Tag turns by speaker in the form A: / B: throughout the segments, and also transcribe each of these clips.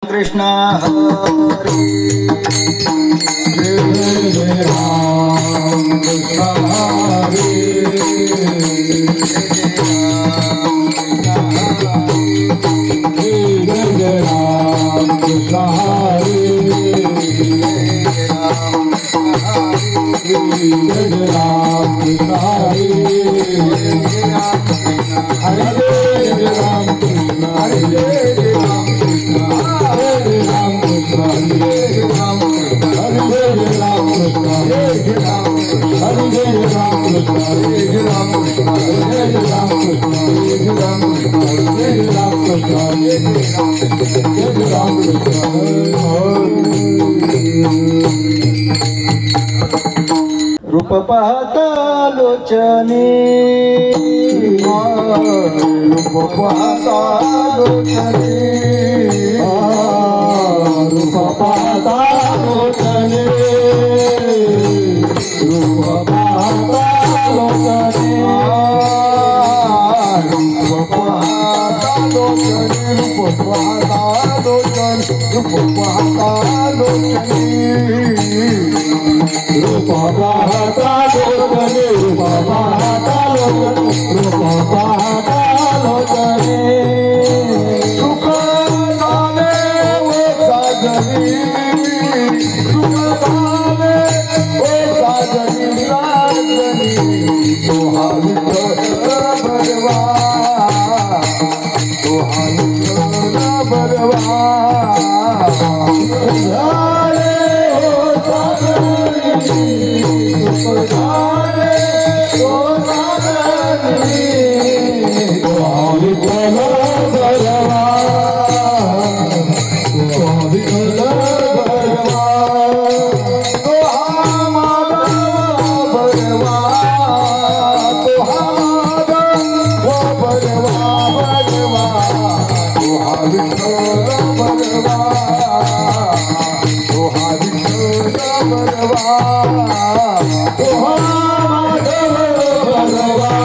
A: कृष्ण हरे जय राम कृष्ण हरे जय राम कृष्ण हरे जय राम कृष्ण हरे हरे जय राम कृष्ण हरे जय राम कृष्ण हरे राम कृष्ण हरे राम हरे राम कृष्ण हरे राम हरे राम कृष्ण हरे राम हरे राम कृष्ण हरे राम हरे राम कृष्ण हरे राम कृष्ण रूप पाहता लोचने रूप पाहता लोचने रूप पाहता लोचने रूप पाहता लोचने रूप पाहता लोचने रूप पाहता लोचने रूप पाहता लोचने रूप पाहता लोचने रूप पाहता लोचने रूप पाहता लोचने सुख झाले ओ साजनी सुख झाले ओ साजनी साजनी तोहा विठ्ठल बरवा तोहा विठ्ठल बरवा झाले ओ साजनी सुख झाले ओ साजनी तोहा विठ्ठल बरवा तोहा विठ्ठल बरवा तोहा माधव बरवा तोहा माधव बरवा बरवा तोहा विठ्ठल बरवा तोहा विठ्ठल बरवा तोहा माधव बरवा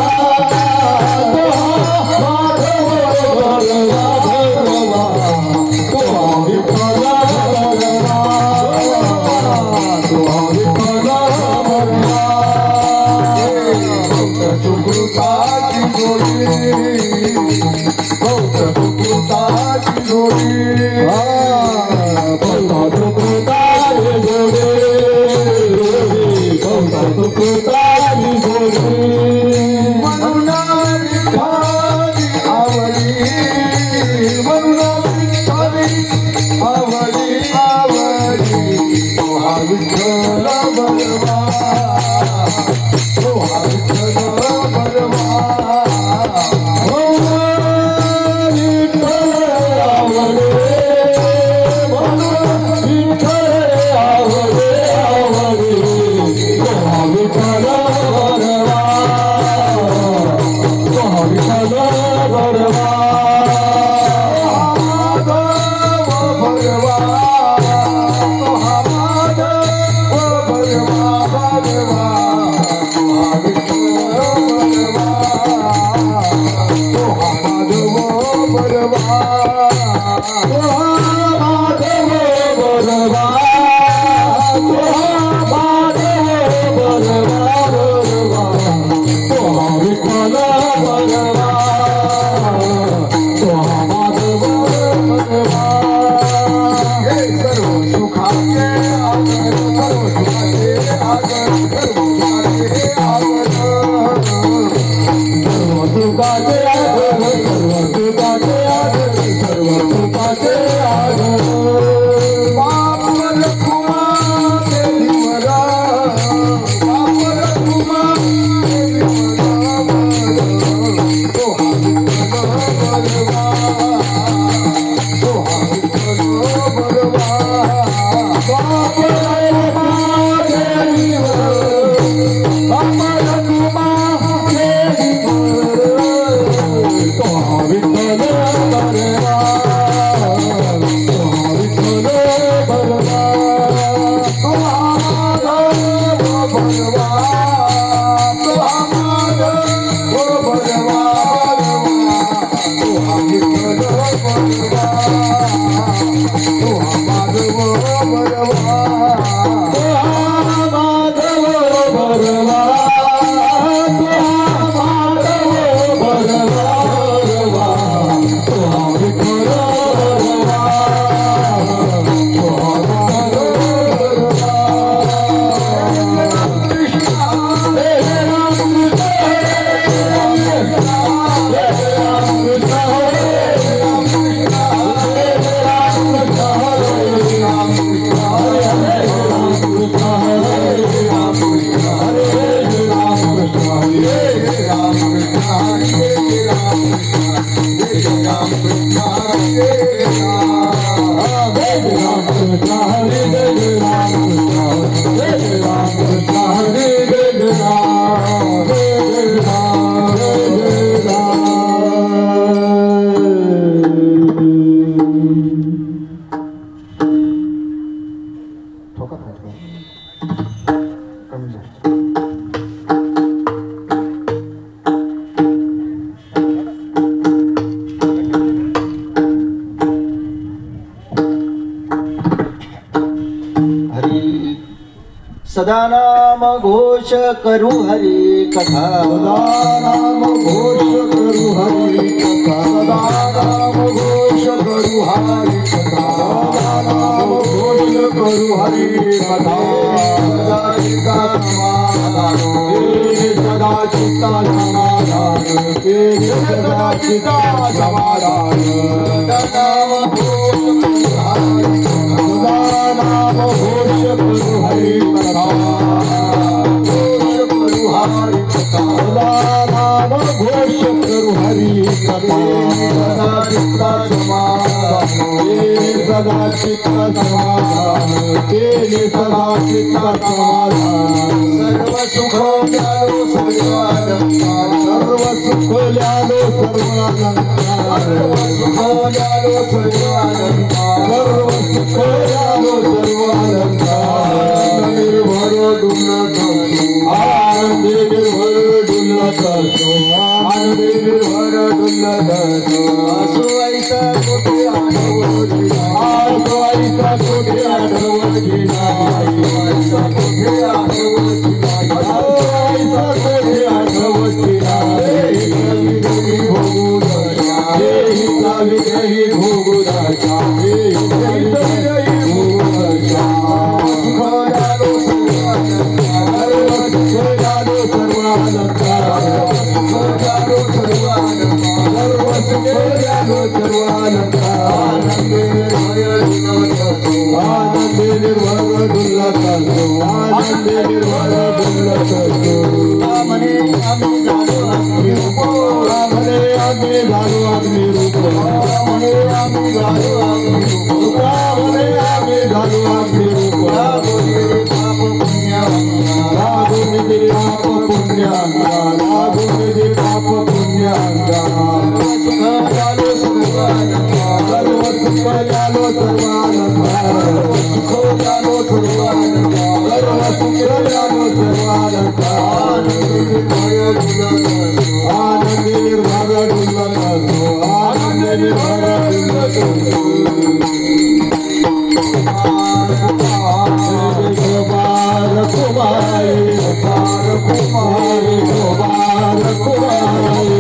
B: सदा नाम घोष करू हरी कथा
A: सदा नाम घोष करू हरी कथा सदा नाम घोष करू हरी कथा सदा नाम घोष करू हरी कथा सदा चित्ता समाधान सदा चित्ता समाधान सदा नाम घोष करू हरी कथा सदा नाम घोष करू हरी कथा सदा चित्ता समाधान सदा चित्ता समाधान केले सदा चित्ता समाधान
B: सर्व सुख ल्यालो
A: सर्व सुख ल्यालो सर्वालंकार
B: सर्व सुख ल्यालो
A: सर्व सुख ल्यालो सर्वालंकार निर्भर डुलत आनंद निर्भर डुलत आनंद निर्भर डुलत
B: असो ऐसा कोठे आठवत
A: आसो ऐसा कोठे आठवत नाही
B: ऐसा कोठे आठवत
A: ऐसा कोठे आठवत नाही विजयी भोगुराजा विजयी भोगुराजा सर्व सर्वालंकार आनंदे निर्भर डुलत आनंदे निर्भर डुलत
B: म्हणे आम्ही झालो अग्निरूप
A: म्हणे आम्ही झालो अग्निरूप
B: म्हणे आम्ही झालो अग्निरूप
A: म्हणे आम्ही झालो अग्निरूप लागून दिली पाप पुण्यांगा लागून दिली पाप पुण्यांगा
B: सुख झालो
A: सर्व सुख झालो सर्वालंकार
B: सुख झालो
A: सर्व सुख झालो सर्वालंकार आनंद निर्भर डुलत आनंद निर्भर डुलत गोपाल कुमारी गोपाल कुमारी गोपाल कुमारी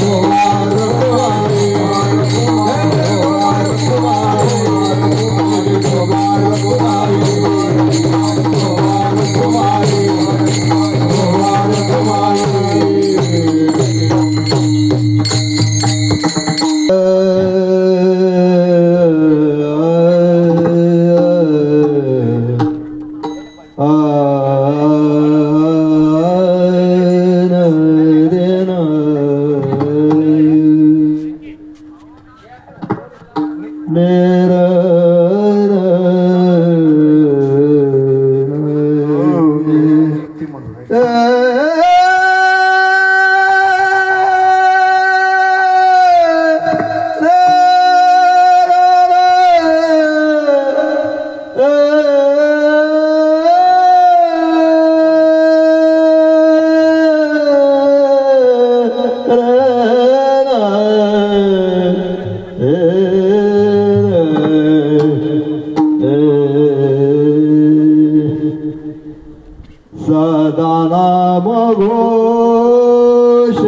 A: गोपाल कुमारी गोपाल कुमारी गोपाल कुमारी गोपाल कुमारी गोपाल कुमारी सदा नाम घोष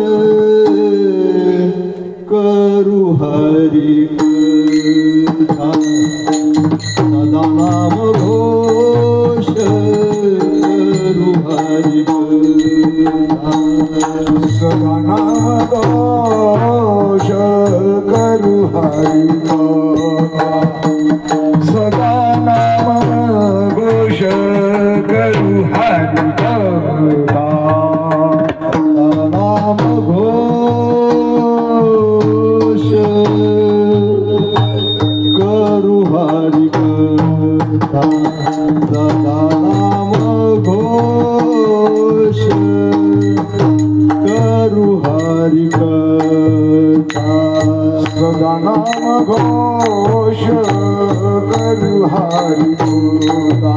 A: करू हरि कथा सदा नाम घोष करू हरि कथा सदा नाम घोष करू हरि कथा सदा नाम घोष करू हरि कथा नाम घोष करू हरि कथा सदा नाम घोष करू हरि कथा सदा नाम घोष करू हरि कथा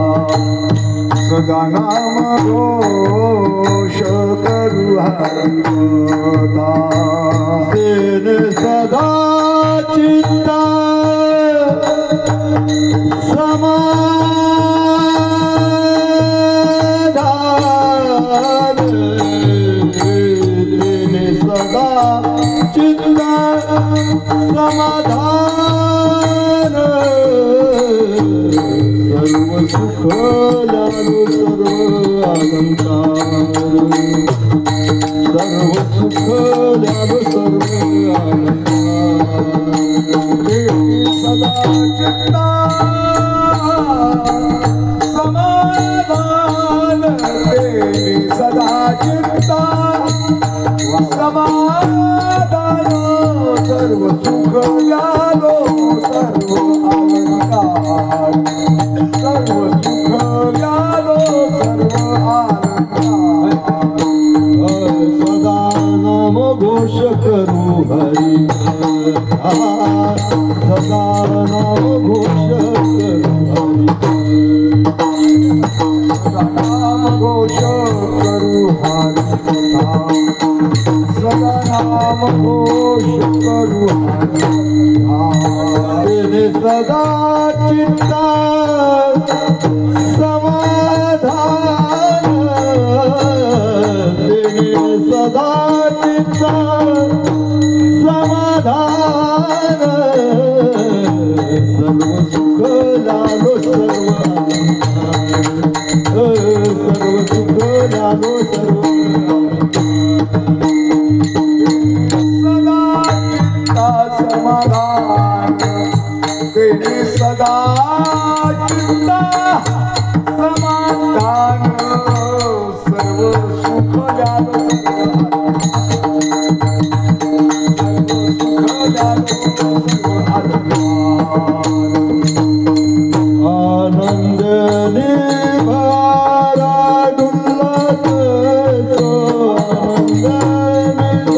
A: सदा नाम घोष करू हरि कथा सेन सदा चित्ता समाधान सदा चित्त समाधान सर्व सुख लालो सर्व अलंकार सर्व सुख लालो सर्व अलंकार सदा चित्त समाधान सदा चित्त समाधान सर्व सुख लालो सर्व अलंकार सर्व सुख लालो सर्व अलंकार सदा नाम घोष करू हरि सदा नाम घोष करू हरि नाम घोष करू हरि सदा नाम घोष करू हरि सदा चित्त समाधान सदा चित्त समाधान सर्व सुख लालो सर्व सुख लालो सर्व समाधान तेने सदा चित्त समाधान सर्व सुख लालो आनंद निभारा डुल्लत सो आनंद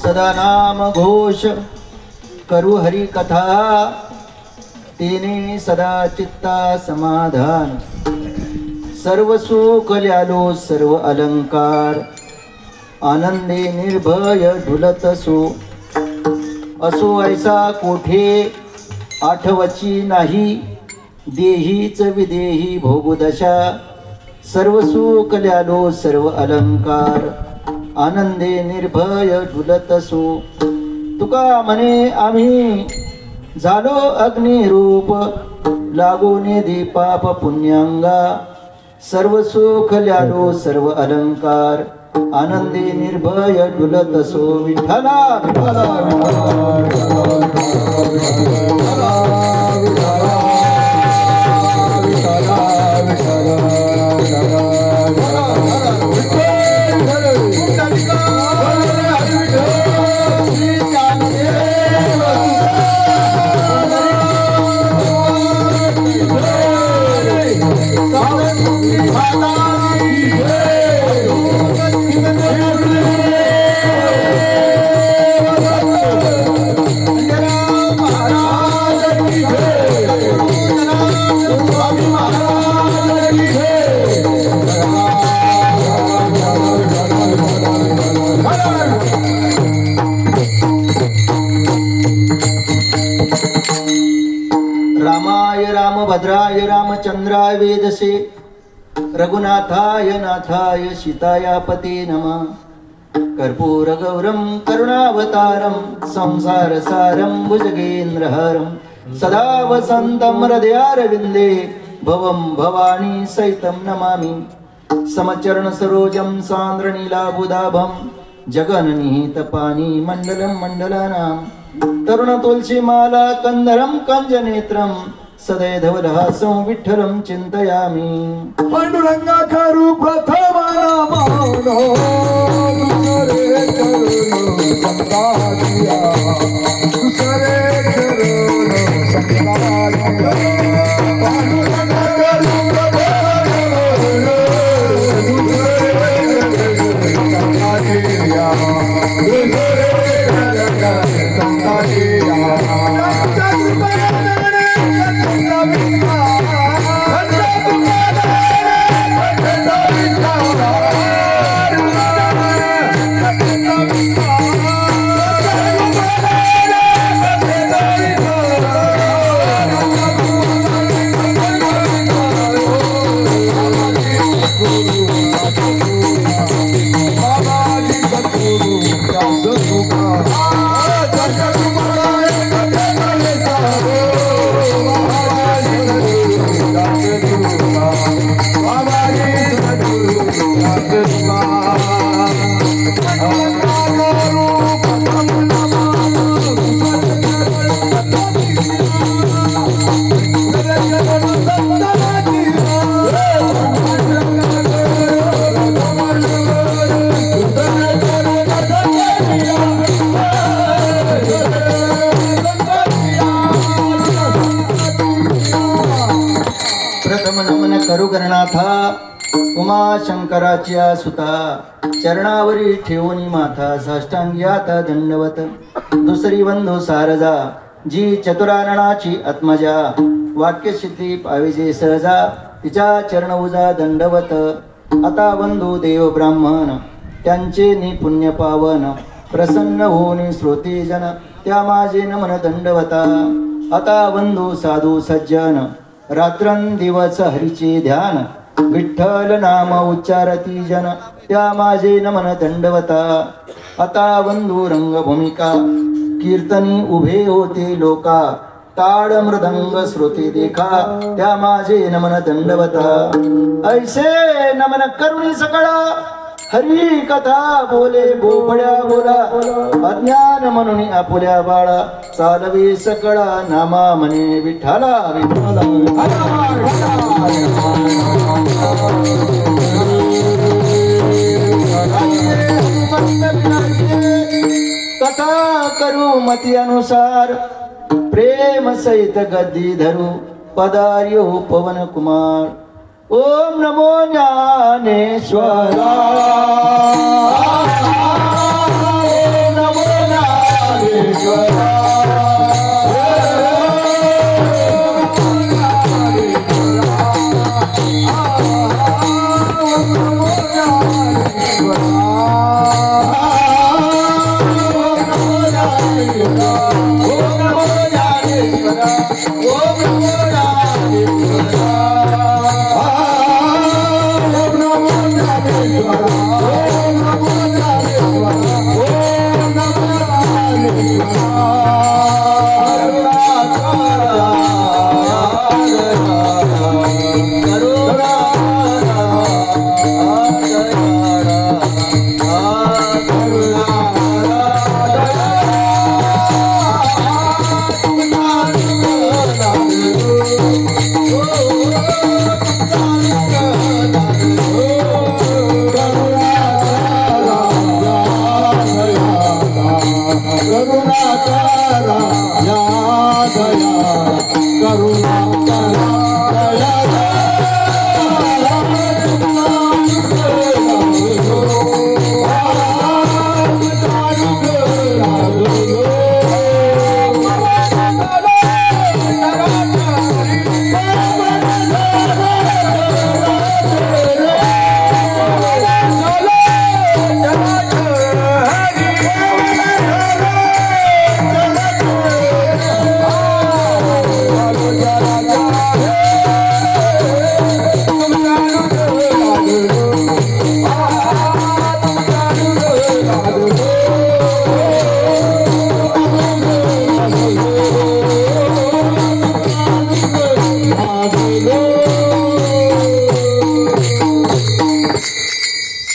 B: सदा नाम घोष करू हरि कथा तेने सदा चित्ता समाधान सर्व सुख ल्यालो सर्व अलंकार आनंदे निर्भय ढुलत असो ऐसा कोठे आठवची नाही देहीच विदेही भोगुदशा सर्व सुख ल्यालो सर्व अलंकार आनंदे निर्भय ढुलत तुका म्हणे आम्ही झालो अग्निरूप लागोने दीपाप पुण्यांगा सर्व सुख ल्यालो सर्व अलंकार आनंदे निर्भय ढुलत विठ्ठला रामाय रामभद्राय रामचंद्राय वेदसे रघुनाथाय नाथाय सीताया पते नमः कर्पूर गौरम करुणावतारम संसार सारम भुजगेंद्रहारम सदा वसंतम हृदयारविंदे भवम भवानी सहितं नमामि समचरण सरोजम सांद्रनीलाबुदाभम जगन्निहित पानी मंडलम मंडलानां तरुण तुलसी माला कंदरम कंजनेत्रम सदैधवलहासं विठ्ठलं चिंतयामि
A: पांडुरंगा करू प्रथम नमो दुसरे करू संतादिया दुसरे करू संतादिया पांडुरंगा करू प्रथम नमो दुसरे करू संतादिया दुसरे करू संतादिया
B: प्रथम नमन करू गणनाथा उमाशंकराच्या सुता चरणावरी ठेवून माथा साष्टांग्यात दंडवत दुसरी बंधू सारजा जी चतुराननाची आत्मजा वाक्यसिद्धी पाविजे सहजा तिच्या चरण उजा दंडवत आता बंधू देव ब्राह्मण त्यांचे नि पुण्य पावन प्रसन्न होऊन श्रोते जन त्या माझे नमन दंडवता आता बंधू साधू सज्जन रात्रंदिवस हरीचे ध्यान विठ्ठल नाम उच्चारती जन त्या माझे नमन दंडवता आता बंधू रंगभूमिका कीर्तनी उभे होते लोका ताड मृदंग श्रोते देखा त्या माझे नमन दंडवता ऐसे नमन करुणी सकळा हरी कथा बोले बोबड्या बोला अज्ञान म्हणून आपुल्या बाळा चालवे सकळा नामा म्हणे विठ्ठला विठ्ठला कथा करू मती अनुसार प्रेम सहित गद्दी धरू पदार्यो पवन कुमार ओम नमो ज्ञानेश्वरा ओम नमो ज्ञानेश्वरा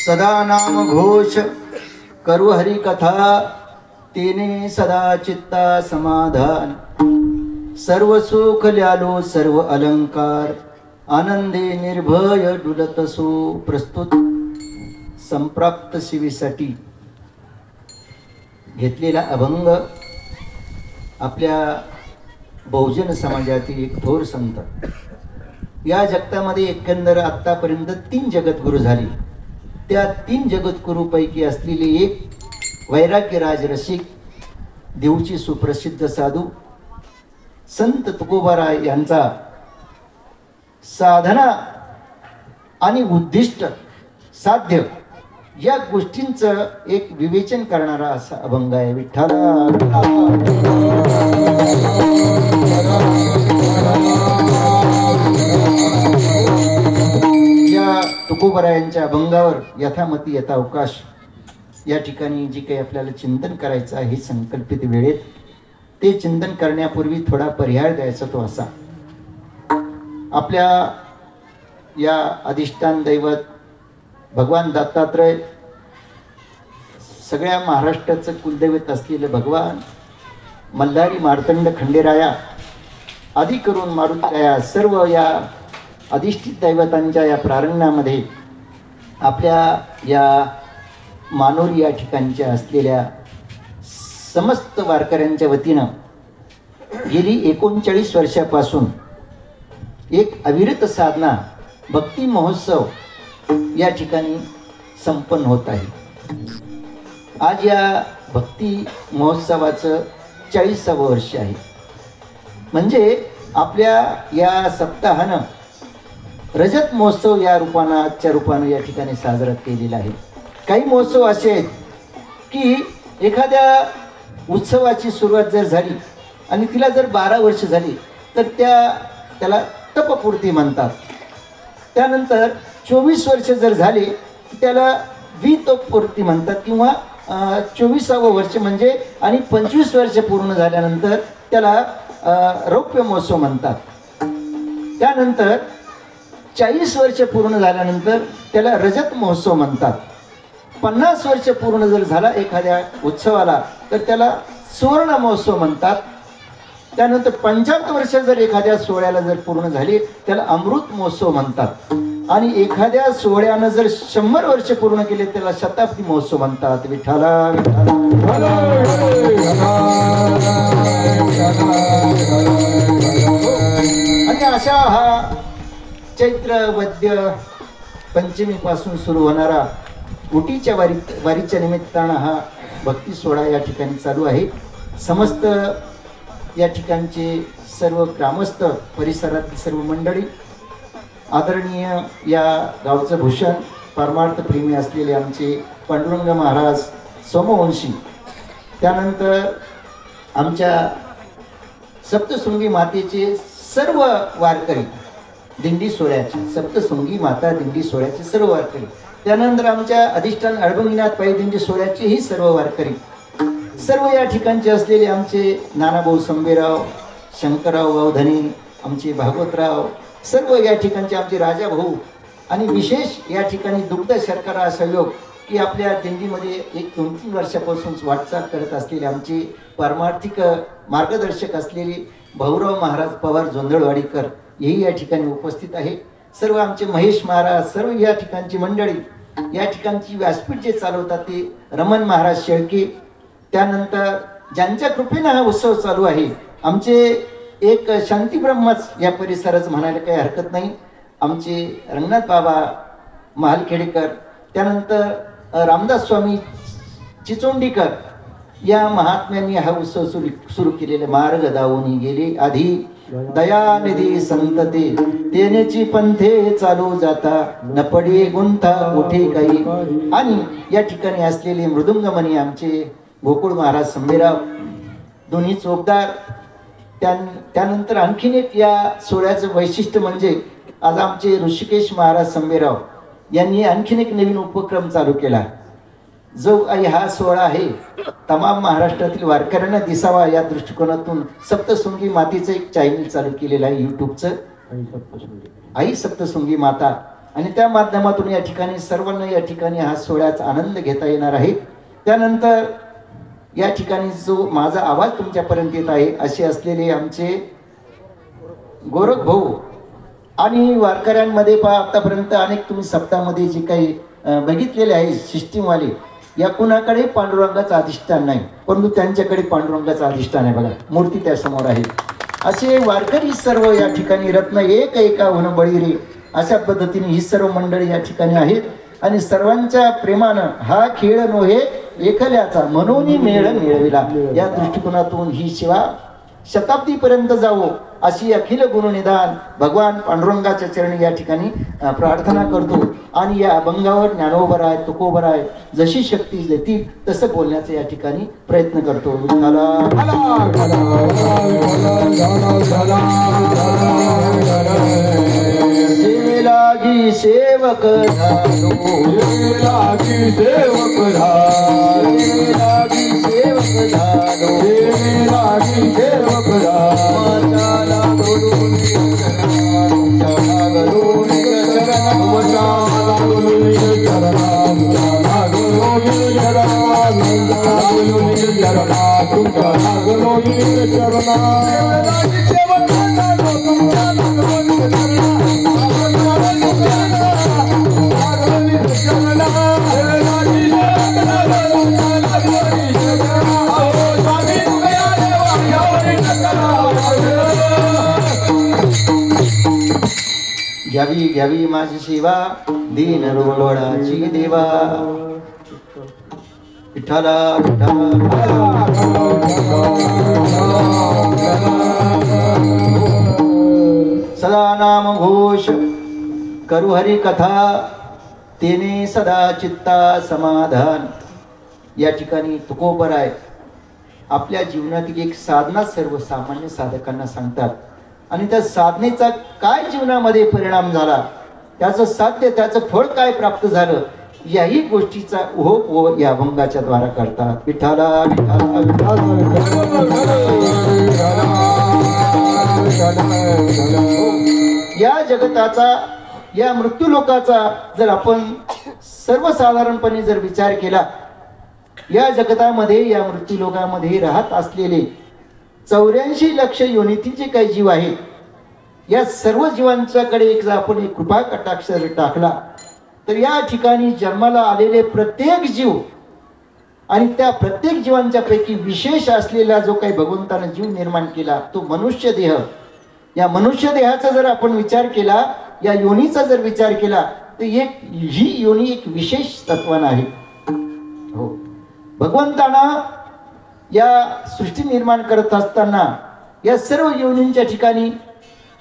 B: सदा नाम घोष करू हरी कथा तेने सदा चित्ता समाधान सर्व सुख ल्यालो सर्व अलंकार आनंदे निर्भय डुलतसो प्रस्तुत संप्राप्त शिवीसाठी घेतलेला अभंग आपल्या बहुजन समाजातील एक थोर संत. या जगतामध्ये एकंदर आतापर्यंत 3 जगद्गुरू झाले. त्या 3 जगद्गुरूपैकी असलेले एक वैराग्यराज रसिक देवची सुप्रसिद्ध साधू संत तुकोबाराय यांचा साधना आणि उद्दिष्ट साध्य या गोष्टींचं एक विवेचन करणारा असा अभंग आहे. विठ्ठला या तुकोबारायांच्या अभंगावर यथामती यथावकाश या ठिकाणी जी काही आपल्याला चिंतन करायचं आहे संकल्पित वेळेत ते चिंतन करण्यापूर्वी थोडा पर्याय द्यायचा तो असा. आपल्या या अधिष्ठान दैवत भगवान दत्तात्रय सगळ्या महाराष्ट्राचं कुलदैवत असलेलं भगवान मल्हारी मार्तंड खंडेराया आदी करून मारुती या सर्व या अधिष्ठित दैवतांच्या या प्रारंगणामध्ये आपल्या या मानोरी या ठिकाणच्या असलेल्या समस्त वारकऱ्यांच्या वतीनं गेली 39 वर्षापासून एक अविरत साधना भक्ती महोत्सव या ठिकाणी संपन्न होत आहे. आज या भक्ती महोत्सवाचं 40वे वर्ष आहे. म्हणजे आपल्या या सप्ताहानं रजत महोत्सव या रूपानं आजच्या रूपानं या ठिकाणी साजरा केलेला आहे. काही महोत्सव असे आहेत की एखाद्या उत्सवाची सुरुवात जर झाली आणि तिला जर 12 वर्ष झाली तर त्याला तपपूर्ती म्हणतात. त्यानंतर 24 वर्ष जर झाली त्याला वितपपूर्ती म्हणतात किंवा 24वे वर्ष म्हणजे आणि 25 वर्ष पूर्ण झाल्यानंतर त्याला रौप्य महोत्सव म्हणतात. त्यानंतर 40 वर्ष पूर्ण झाल्यानंतर त्याला रजत महोत्सव म्हणतात. 50 वर्ष पूर्ण जर झाला एखाद्या उत्सवाला तर त्याला सुवर्ण महोत्सव म्हणतात. त्यानंतर 75 वर्ष जर एखाद्या सोहळ्याला जर पूर्ण झाली त्याला अमृत महोत्सव म्हणतात. आणि एखाद्या सोहळ्यानं जर 100 वर्ष पूर्ण केले त्याला शताब्दी महोत्सव म्हणतात. विठ्ठला विठ्ठला. आणि अशा हा चैत्र वद्य पंचमीपासून सुरू होणारा उटीच्या वारीच्या निमित्तानं हा भक्ती सोहळा या ठिकाणी चालू आहे. समस्त या ठिकाणचे सर्व ग्रामस्थ परिसरातील सर्व मंडळी, आदरणीय या गावचं भूषण परमार्थ प्रेमी असलेले आमचे पांडुरंग महाराज सोमवंशी, त्यानंतर आमच्या सप्तशृंगी मातेचे सर्व वारकरी दिंडी सोहळ्याचे, सप्तशृंगी माता दिंडी सोहळ्याचे सर्व वारकरी, त्यानंतर आमच्या अधिष्ठान अळबंगीनाथ पायी दिंडी सोहळ्याचेही सर्व वारकरी, सर्व या ठिकाणचे असलेले आमचे नानाभाऊ संबेराव, शंकरराव गावधने, आमचे भागवतराव, सर्व या ठिकाणचे आमचे राजा भाऊ आणि विशेष या ठिकाणी दुग्ध शर्करा सहयोग की आपल्या दिंडीमध्ये 1-2-3 वर्षापासून वाटचाल करत असलेले आमचे पारमार्थिक मार्गदर्शक असलेले भाऊराव महाराज पवार जोंधळवाडीकर हेही या ठिकाणी उपस्थित आहे. सर्व आमचे महेश महाराज, सर्व या ठिकाणची मंडळी, या ठिकाणची व्यासपीठ जे चालवतात ते रमण महाराज शेळके, त्यानंतर ज्यांच्या कृपेनं हा उत्सव चालू आहे आमचे एक शांती ब्रह्मच या परिसराच म्हणायला काही हरकत नाही, आमचे रंगनाथ बाबा महालखेडेकर, त्यानंतर रामदास स्वामी चिचोंडीकर या महात्म्यांनी हा उत्सव सुरू केलेला. मार्ग दावून गेले आधी दयानिधी संतते, तेनेची पंथे चालू जाता न पडे गुंता उठे काही. आणि या ठिकाणी असलेले मृदुंगमणी आमचे गोकुळ महाराज संबेराव, दोन्ही चोपदार. त्यानंतर आणखीन एक या सोहळ्याचं वैशिष्ट्य म्हणजे आज आमचे ऋषिकेश महाराज संबेराव यांनी आणखीन एक नवीन उपक्रम चालू केला. जो हा सोहळा आहे तमाम महाराष्ट्रातील वारकऱ्यांना दिसावा या दृष्टिकोनातून सप्तशृंगी मातेचं एक चॅनल चालू केलेलं आहे यूट्यूबचं, आई सप्तशृंगी माता. आणि त्या माध्यमातून या ठिकाणी सर्वांना या ठिकाणी हा सोहळ्याचा आनंद घेता येणार आहे. त्यानंतर या ठिकाणी जो माझा आवाज तुमच्यापर्यंत येत आहे असे असलेले आमचे गोरख भाऊ आणि वारकऱ्यांमध्ये पहा आतापर्यंत अनेक तुम्ही सप्ताहामध्ये जे काही बघितलेले आहे सिस्टीमवाले, या कुणाकडे पांडुरंगाचं अधिष्ठान नाही परंतु त्यांच्याकडे पांडुरंगाचं अधिष्ठान आहे. बघा मूर्ती त्या समोर आहे. असे वारकरी सर्व या ठिकाणी रत्न एक एका होणं बळी रे अशा पद्धतीने ही सर्व मंडळी या ठिकाणी आहेत. आणि सर्वांच्या प्रेमानं हा खेळ नोहे एकल्याचा म्हणून मेळ मिळविला या दृष्टिकोनातून ही सेवा शताब्दीपर्यंत जावो अशी अखिल गुणनिदान भगवान पांडुरंगाच्या चरणी या ठिकाणी प्रार्थना करतो. आणि या अभंगावर ज्ञानोबराय तुकोबराय जशी शक्ती देतील तसं बोलण्याचा या ठिकाणी प्रयत्न करतो. सेवेलागी सेवक झालो,
A: सेवेलागी सेवक झालो,
B: सेवेलागी सेवक झालो,
A: सेवेलागी सेवक झालो. तुमच्या
B: घ्यावी घ्यावी माझी सेवा दीन रोडाची देवा विठ्ठला सदा नाम घोष करू हरी कथा तेने सदा चित्ता समाधान. या ठिकाणी तुकोबराय आपल्या जीवनातील एक साधना सर्वसामान्य साधकांना सांगतात आणि त्या साधनेचा काय जीवनामध्ये परिणाम झाला, त्याचं साध्य त्याचं फळ काय प्राप्त झालं, याही गोष्टीचा ओघ या अभंगाच्या द्वारा करतात. विठ्ठला विठ्ठला या जगताचा या मृत्यूलोकाचा जर आपण सर्वसाधारणपणे जर विचार केला, या जगतामध्ये या मृत्यूलोकामध्ये राहत असलेले 84 लक्ष योनीतील जे काही जीव आहेत, या सर्व जीवांच्याकडे एक जर आपण एक कृपा कटाक्ष जर टाकला तर या ठिकाणी जन्माला आलेले प्रत्येक जीव आणि त्या प्रत्येक जीवांच्या पैकी विशेष असलेला जो काही भगवंताने जीव निर्माण केला तो मनुष्य देह, या मनुष्य देहाचा जर आपण विचार केला, या योनीचा जर विचार केला तर ही योनी एक विशेष तत्वान आहे. हो, भगवंतानं या सृष्टी निर्माण करत असताना या सर्व योनींच्या ठिकाणी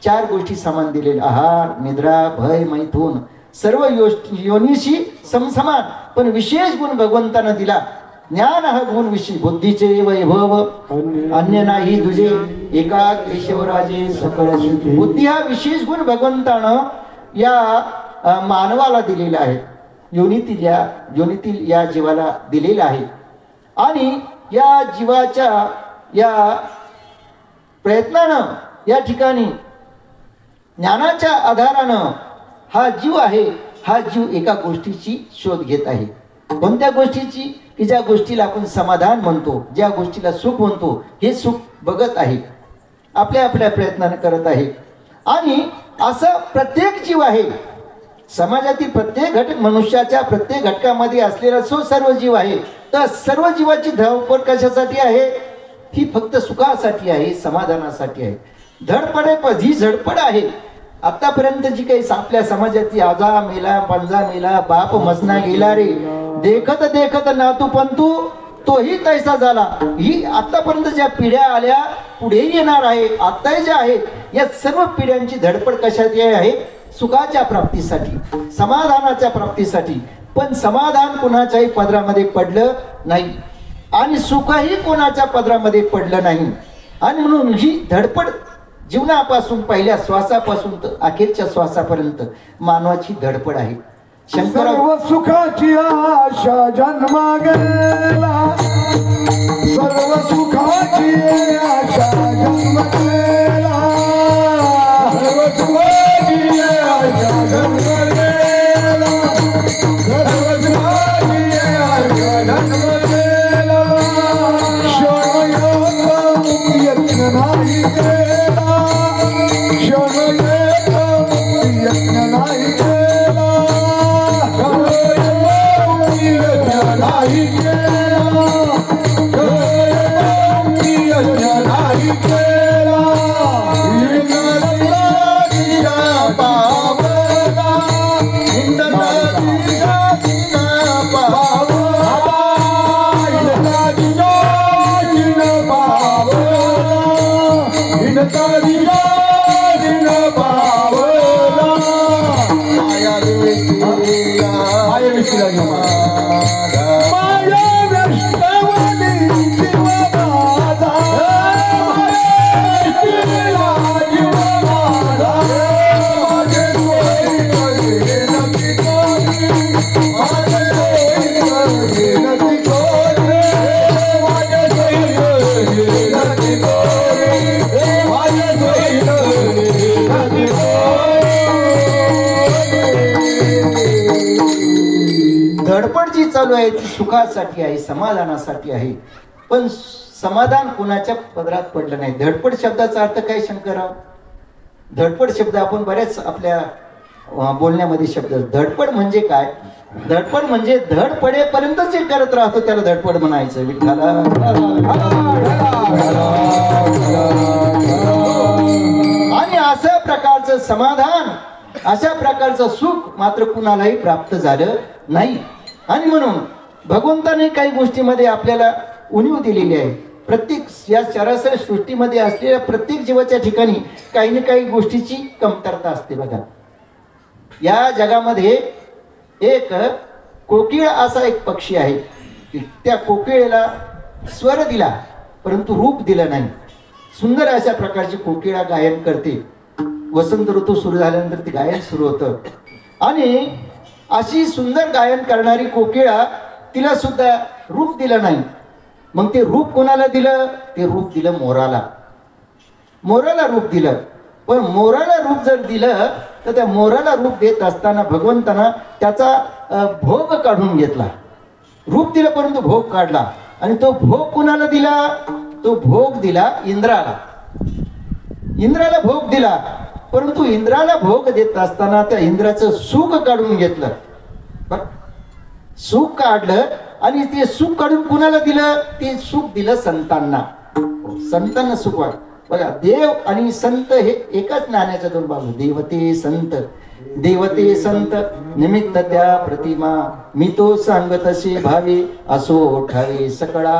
B: 4 गोष्टी समान दिलेल्या: आहार, निद्रा, भय, मैथून. सर्व योनीशी समसमान, पण विशेष गुण भगवंतानं दिला. ज्ञान हा गुण विषय, बुद्धीचे वैभव अन्य नाही तुझे, एका केशवराजे सकळ सिद्धी. बुद्धी हा विशेष गुण भगवंतानं या मानवाला दिलेला आहे, योनीतील या जीवाला दिलेला आहे. आणि या जीवाच्या या प्रयत्नानं या ठिकाणी ज्ञानाच्या आधारानं हा जीव आहे, हा जीव एका गोष्टीची शोध घेत आहे. कोणत्या गोष्टीची? की ज्या गोष्टीला आपण समाधान म्हणतो, ज्या गोष्टीला सुख म्हणतो, हे सुख बघत आहे, आपल्या आपल्या प्रयत्नाने करत आहे. आणि असं प्रत्येक जीव आहे, समाजातील प्रत्येक घटक, मनुष्याच्या प्रत्येक घटकामध्ये असलेला सर्व जीव आहे. तर सर्व जीवाची धावपळ कशासाठी आहे? ही फक्त सुखासाठी आहे, समाधानासाठी आहे. ही झडपड आहे. आतापर्यंत जी काही आपल्या समाजाची आजा मेला, पंजा मेला, बाप मसना गेला रे, देखत देखत नातू पंतू तोही तैसा झाला. ही आतापर्यंत ज्या पिढ्या आल्या, पुढे येणार आहे, आता ज्या आहेत, या सर्व पिढ्यांची धडपड कशाची आहे? सुखाच्या प्राप्तीसाठी, समाधानाच्या प्राप्तीसाठी. पण समाधान कोणाच्याही पदरामध्ये पडलं नाही आणि सुखही कोणाच्या पदरामध्ये पडलं नाही. आणि म्हणून ही धडपड जीवनापासून, पहिल्या श्वासापासून तर अखेरच्या श्वासापर्यंत मानवाची धडपड आहे.
A: सर्व सुखाची आशा जन्मा गेला, सर्व सुखाची आशा जन्म गेला, सर्व सुखाची आशा जन्म गेला, सर्व सुखाची आशा जन्म गेला. शोण यत्न नाही केला, शोण यत्न नाही केला, नाही केला, नाही केला.
B: धडपड जी चालू आहे ती सुखासाठी आहे, समाधानासाठी आहे. पण समाधान कोणाच्या पदरात पडलं नाही. धडपड शब्दाचा अर्थ काय शंकरराव? धडपड शब्द आपण बऱ्याच आपल्या बोलण्यामध्ये शब्द, धडपड म्हणजे काय? धडपड म्हणजे धड पडेपर्यंत जे करत राहतो त्याला धडपड म्हणायचं. विठ्ठला. आणि अशा प्रकारचं समाधान अशा प्रकारचं सुख मात्र कुणालाही प्राप्त झालं नाही. आणि म्हणून भगवंताने काही गोष्टीमध्ये आपल्याला उणीव दिलेली आहे. प्रत्येक या सरासरी सृष्टीमध्ये असलेल्या प्रत्येक जीवाच्या ठिकाणी काही ना काही गोष्टीची कमतरता असते. बघा, या जगामध्ये एक कोकिळ असा एक पक्षी आहे की त्या कोकिळेला स्वर दिला परंतु रूप दिलं नाही. सुंदर अशा प्रकारची कोकिळा गायन करते. वसंत ऋतू सुरू झाल्यानंतर ते गायन सुरू होतं आणि अशी सुंदर गायन करणारी कोकिळा तिला सुद्धा रूप दिलं नाही. मग ते रूप कोणाला दिलं? ते रूप दिलं मोराला. मोराला रूप दिलं. पण मोराला रूप जर दिलं तर त्या मोराला रूप देत असताना भगवंतानं त्याचा भोग काढून घेतला. रूप दिलं परंतु भोग काढला. आणि तो भोग कुणाला दिला? तो भोग दिला इंद्राला. इंद्राला भोग दिला परंतु इंद्राला भोग देत असताना त्या इंद्राचं सुख काढून घेतलं. सुख काढलं आणि ते सुख काढून कुणाला दिलं? ते सुख दिलं संतांना. संतांना सुख वाट. बघा, देव आणि संत हे एकाच नाण्याच्या दोन बाजू. देवते संत, देवते संत निमित्त त्या प्रतिमा, मी तो सांग तसे भावे असो ठावे सकळा.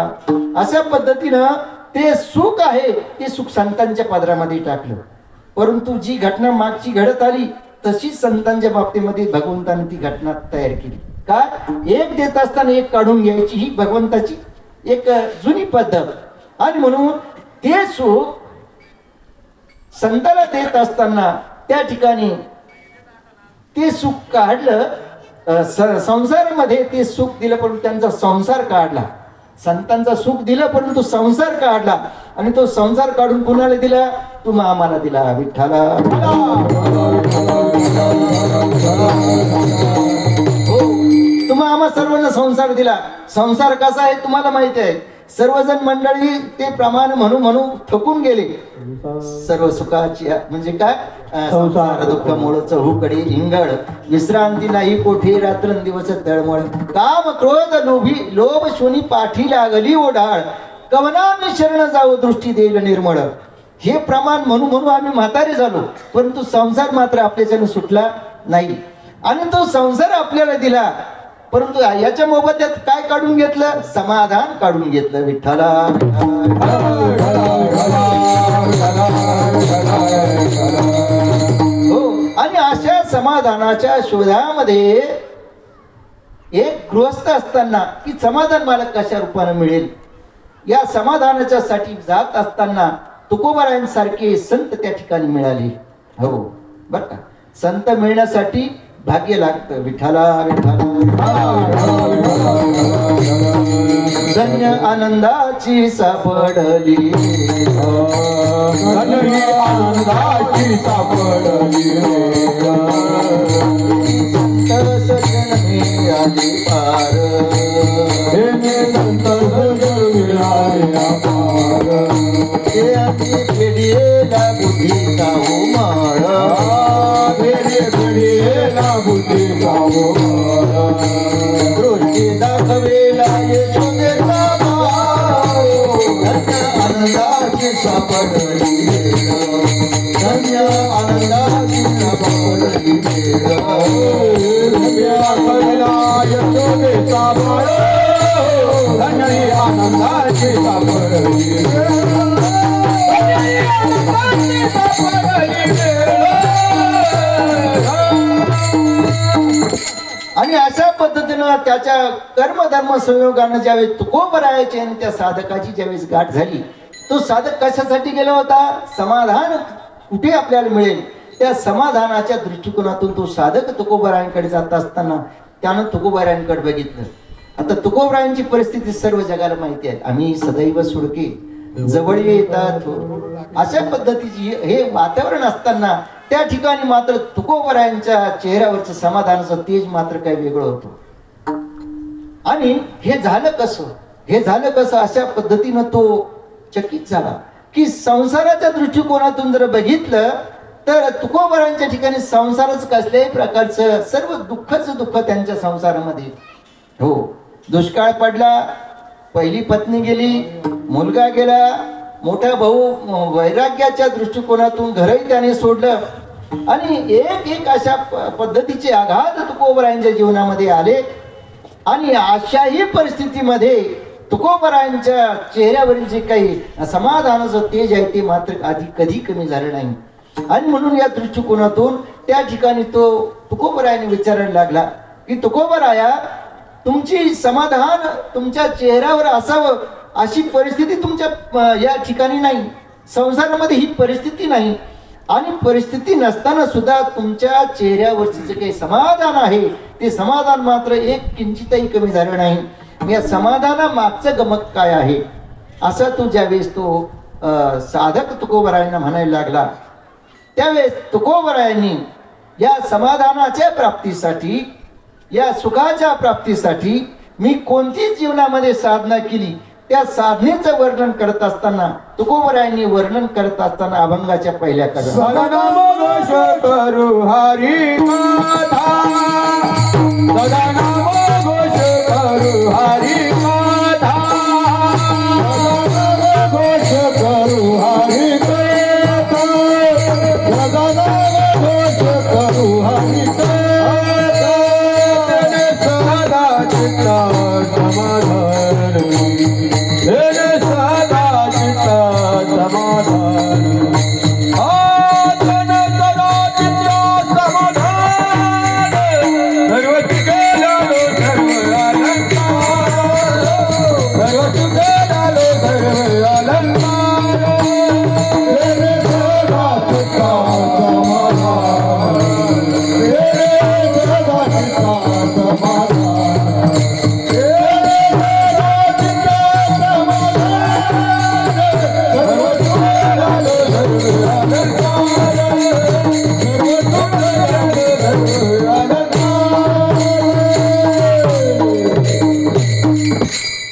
B: अशा पद्धतीनं ते सुख आहे ते सुख संतांच्या पदरामध्ये टाकलं. परंतु जी घटना मागची घडत आली तशीच संतांच्या बाबतीमध्ये भगवंताने ती घटना तयार केली. का? एक देत असताना एक काढून घ्यायची ही भगवंताची एक जुनी पद्धत. आणि म्हणून ते सुख संताला देत असताना त्या ठिकाणी ते सुख काढलं. संसारामध्ये ते सुख दिलं परंतु त्यांचा संसार काढला. संतांचा सुख दिलं परंतु संसार काढला. आणि तो संसार काढून कुणाला दिला? तुम्हा आम्हाला दिला विठ्ठला. हो, तुम्हा आम्हा सर्वांना संसार दिला. संसार कसा आहे तुम्हाला माहिती आहे. सर्वजण मंडळी ते प्रमाण म्हणून थकून गेले. सर्व सुखाची म्हणजे काय? संसार दुःख मूळ चहूकडे इंगळ, विश्रांती नाही कोठे रात्रंदिवस तळमळ, काम क्रोध लोभी लोभ शोनी पाठी लागली ओढाळ, कवना मी शरण जाऊ दृष्टी देईल निर्मळ. हे प्रमाण म्हणून आम्ही म्हातारे झालो परंतु संसार मात्र आपल्याच्यानं सुटला नाही. आणि तो संसार आपल्याला दिला परंतु याच्या मोबदल्यात काय काढून घेतलं? समाधान काढून घेतलं विठ्ठला. हो, आणि अशा समाधानाच्या शोधामध्ये एक गृहस्थ असताना की समाधान मला कशा रूपाने मिळेल या समाधानाच्या साठी जात असताना तुकोबारायांसारखे संत त्या ठिकाणी मिळाले. हो बर का, संत मिळण्यासाठी भाग्य लागतं विठ्ठला विठ्ठला. धन्य आनंदाची सापडली, आनंदाची सापडली, संत सजन मिळाले पार, संत सजन मिळाले पार, हे आधी पिढीला बुद्धीचा उमाळ, बुद्धीचा उमाळ, दृष्टी दाखवेला यशोदेचा भाव, धन्य आनंदाची सापडली, धन्य आनंदाची सापडली, धन्य यशोदेचा भाव, धन्य आनंदाची सापडली, आणि अशा पद्धतीनं त्याच्या कर्मधर्म संयोगानं ज्यावेळेस तुकोबरायाची आणि त्या साधकाची ज्यावेळेस गाठ झाली, तो साधक कशासाठी गेला होता? समाधान कुठे आपल्याला मिळेल त्या समाधानाच्या दृष्टिकोनातून तो साधक तुकोबरायांकडे जात असताना त्यानं तुकोबरायांकडे बघितलं. आता तुकोबरायांची परिस्थिती सर्व जगाला माहिती आहे. आम्ही सदैव सुडके जवळ येतात अशा पद्धतीची हे वातावरण असताना त्या ठिकाणी मात्र तुकोबरायांच्या चेहऱ्यावरचं समाधानाचं तेज मात्र काही वेगळं होतं. आणि हे झालं कसं? हे झालं कसं? अशा पद्धतीनं तो चकित झाला की संसाराच्या दृष्टिकोनातून जर बघितलं तर तुकोबरायांच्या ठिकाणी संसारच कसल्याही प्रकारचं सर्व दुःखच दुःख त्यांच्या संसारामध्ये. हो, दुष्काळ पडला, पहिली पत्नी गेली, मुलगा गेला, मोठा भाऊ वैराग्याच्या दृष्टिकोनातून घरही त्याने सोडलं, आणि एक एक अशा पद्धतीचे आघात तुकोबरायांच्या जीवनामध्ये आले आणि अशाही परिस्थितीमध्ये तुकोबरायांच्या चेहऱ्यावरील जे काही समाधानाचं तेज आहे ते मात्र आधी कधी कमी झालं नाही. आणि म्हणून या दृष्टिकोनातून त्या ठिकाणी तो तुकोबरायाने विचारायला लागला की तुकोबराया, तुमची समाधान तुमच्या चेहऱ्यावर असावं अशी परिस्थिती तुमच्या या ठिकाणी नाही, संसारामध्ये ही परिस्थिती नाही. आणि परिस्थिती नसताना सुद्धा तुमच्या चेहऱ्यावरचे जे काही समाधान आहे ते समाधान मात्र एक किंचितही कमी झालं नाही. या समाधाना मागचं गमक काय आहे असं तो ज्यावेळेस तो साधक तुकोबरायांना म्हणायला लागला त्यावेळेस तुकोबरायांनी या समाधानाच्या प्राप्तीसाठी, या सुखाच्या प्राप्तीसाठी मी कोणती जीवनामध्ये साधना केली त्या साधनेचं वर्णन करत असताना तुकोबरायांनी वर्णन करत असताना अभंगाच्या पहिल्या कलम
A: करू हरी माथा, सदा नाम घोष करू हरी माथा, सदा घोष करू हरी कथा, सदा घोष करू हरी कथा, सदा चित्त समाधान, सदा चित्त समाधान,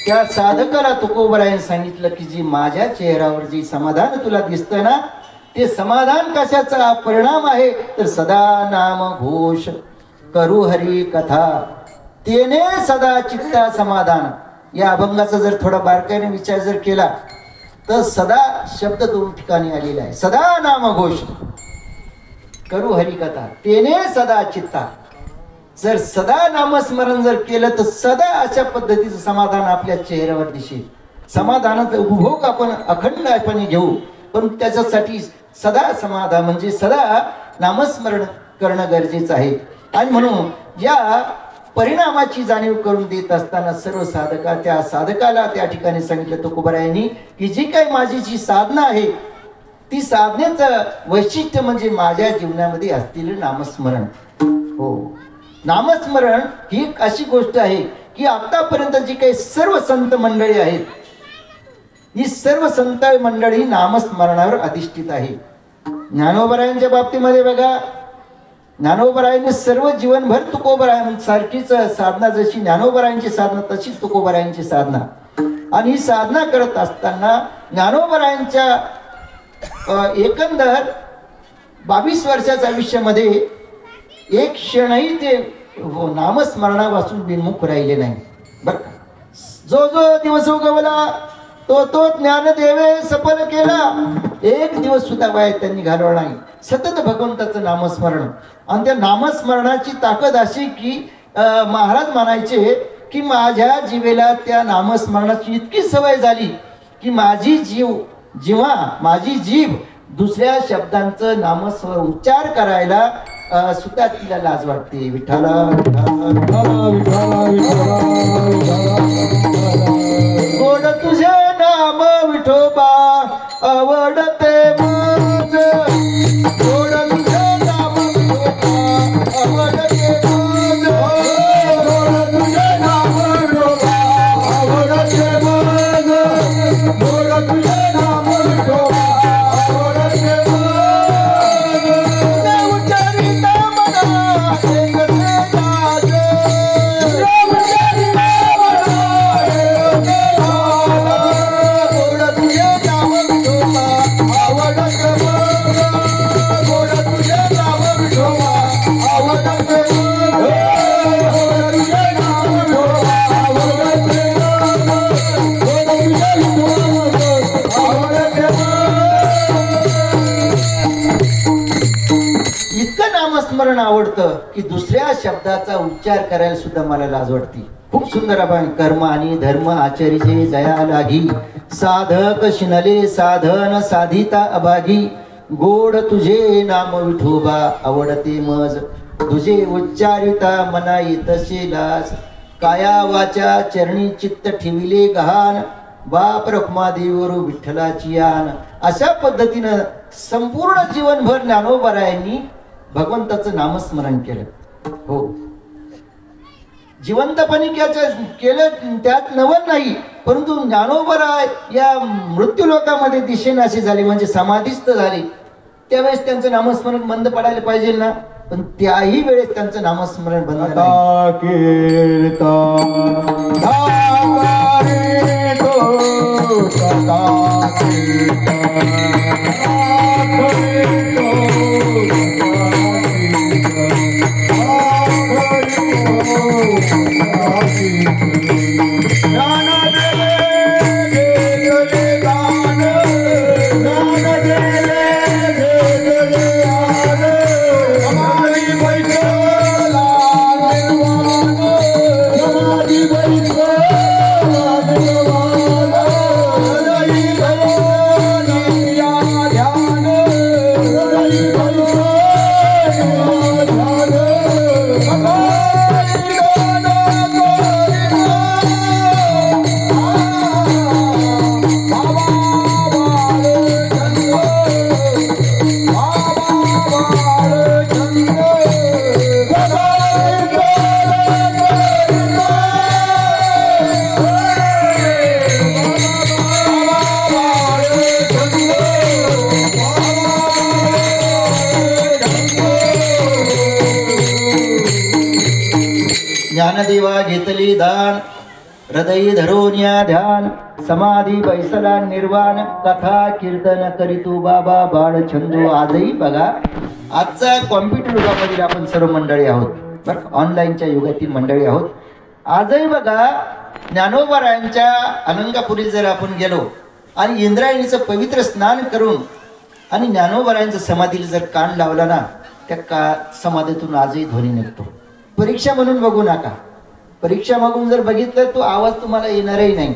B: त्या साधकाला तुकोबरायाने सांगितलं की जी माझ्या चेहऱ्यावर जी समाधान तुला दिसतं ना ते समाधान कशाचा परिणाम आहे तर सदा नाम घोष करू हरी कथा, तेने सदा चित्ता समाधान. या अभंगाचा जर थोडा बारकाईने विचार जर केला तर सदा शब्द दोन ठिकाणी आलेला आहे. सदा नाम घोष करू हरी कथा, तेने सदा चित्ता. जर सदा नामस्मरण जर केलं तर सदा अशा पद्धतीचं समाधान आपल्या चेहऱ्यावर दिसेल. समाधानाचा उपभोग आपण अखंडपणे घेऊ पण त्याच्यासाठी सदा समाधान म्हणजे सदा नामस्मरण करणं गरजेचं आहे. आणि म्हणून या परिणामाची जाणीव करून देत असताना सर्व त्या साधकाला त्या ठिकाणी सांगितलं तुकोबरायांनी की जी काही माझी जी साधना आहे ती साधनेचं वैशिष्ट्य म्हणजे माझ्या जीवनामध्ये असलेलं नामस्मरण. हो, नामस्मरण ही एक अशी गोष्ट आहे की आतापर्यंत जी काही सर्व संत मंडळी आहेत ही सर्व संत मंडळी नामस्मरणावर अधिष्ठित आहे. ज्ञानोबरायांच्या बाबतीमध्ये बघा, ज्ञानोबरायांनी सर्व जीवनभर तुकोबरायांसारखीच साधना, जशी ज्ञानोबरायांची साधना तशीच तुकोबरायांची साधना. आणि ही साधना करत असताना ज्ञानोबरायांच्या एकंदर 22 वर्षाच्या आयुष्यामध्ये एक क्षणही ते नामस्मरणापासून बिनमुख राहिले नाही बरं का. जो जो दिवस उगवला तो ज्ञानदेवे सफल केला, एक दिवस सुद्धा वाया त्यांनी घालवला नाही. सतत भगवंताचं नामस्मरण. आणि त्या नामस्मरणाची ताकद अशी की महाराज म्हणायचे की माझ्या जीवेला त्या नामस्मरणाची इतकी सवय झाली की माझी जीभ दुसऱ्या शब्दांचं नामस्मरण उच्चार करायला सुद्धा तिला लाज वाटते. विठ्ठला गोड तुझे नाम विठोबा आवडते माझ, गोड तुझे नाम विठोबा आवडते माझ, गोड तुझे नाम विठोबा आवडते माझ, गोड तुझे नाम विठोबा आवडते माझ. इतकं नामस्मरण आवडतं की दुसऱ्या शब्दाचा उच्चार करायला सुद्धा मला लाज वाटते. खूप सुंदर आपण कर्म आणि धर्म आचरिजे जया लागी, साधक शिनले साधन साधिता अभागी, गोड तुझे नाम विठोबा आवडते मज, तुझे उच्चारिता मनाई तसे लाज, काया वाचा चरणी चित्त ठेविले गहाण, बाप रखुमादेवीवर विठ्ठलाची आण. अशा पद्धतीनं संपूर्ण जीवनभर ज्ञानोबारायांनी भगवंताचं नामस्मरण केलं. हो, जिवंतपणी केलं त्यात नवल नाही, परंतु ज्ञानोबराय या मृत्यूलोकामध्ये दिशेनाशी झाले म्हणजे समाधीस्थ झाले. त्यावेळेस त्यांचं नामस्मरण बंद पडायला पाहिजे ना, पण त्याही वेळेस त्यांचं नामस्मरण बंद नाही. ज्ञानदेवा घेतली दान, हृदयी धरोन्या ध्यान, समाधी बैसला निर्वाण, कथा कीर्तन करीतू बाबा बाळ छंदो. आजही बघा, आजचा कॉम्प्युटर युगामधील आपण सर्व मंडळी आहोत बरं, ऑनलाईनच्या युगातील मंडळी आहोत. आजही बघा ज्ञानोबारायांच्या अलंकापुरी जर आपण गेलो आणि इंद्रायणीचं पवित्र स्नान करून आणि ज्ञानोबारायांच्या समाधीला जर कान लावला ना, त्या समाधीतून आजही ध्वनी निघतो. परीक्षा म्हणून बघू नका, परीक्षा बघून जर बघितलं तो आवाज तुम्हाला येणारही नाही.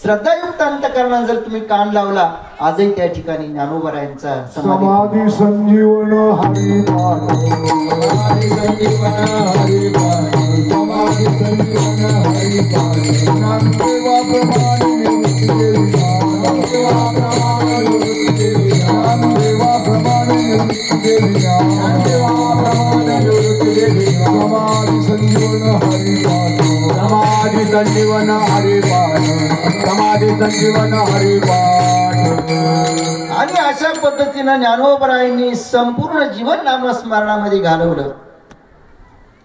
B: श्रद्धायुक्त अंतःकरणाने जर तुम्ही कान लावला, आजही त्या ठिकाणी ज्ञानोबारायांचा
A: समाधी संजीवन हरी पाठ, समाधी संजीवन हरी पाठ, समाधी संजीवन हरी पाठ, ज्ञानदेवा प्रमाण निवृत्ती देवी, ज्ञानदेवा प्रमाण निवृत्ती देवी, ज्ञानदेवा प्रमाण निवृत्ती देवी, ज्ञानदेवा प्रमाण निवृत्ती देवी. समाधी संजीवन हरी पाठ, समाधी संजीवन हरी पाठ, समाधी संजीवन हरी पाठ.
B: आणि अशा पद्धतीनं ज्ञानोबारायांनी संपूर्ण जीवन नामस्मरणामध्ये घालवलं.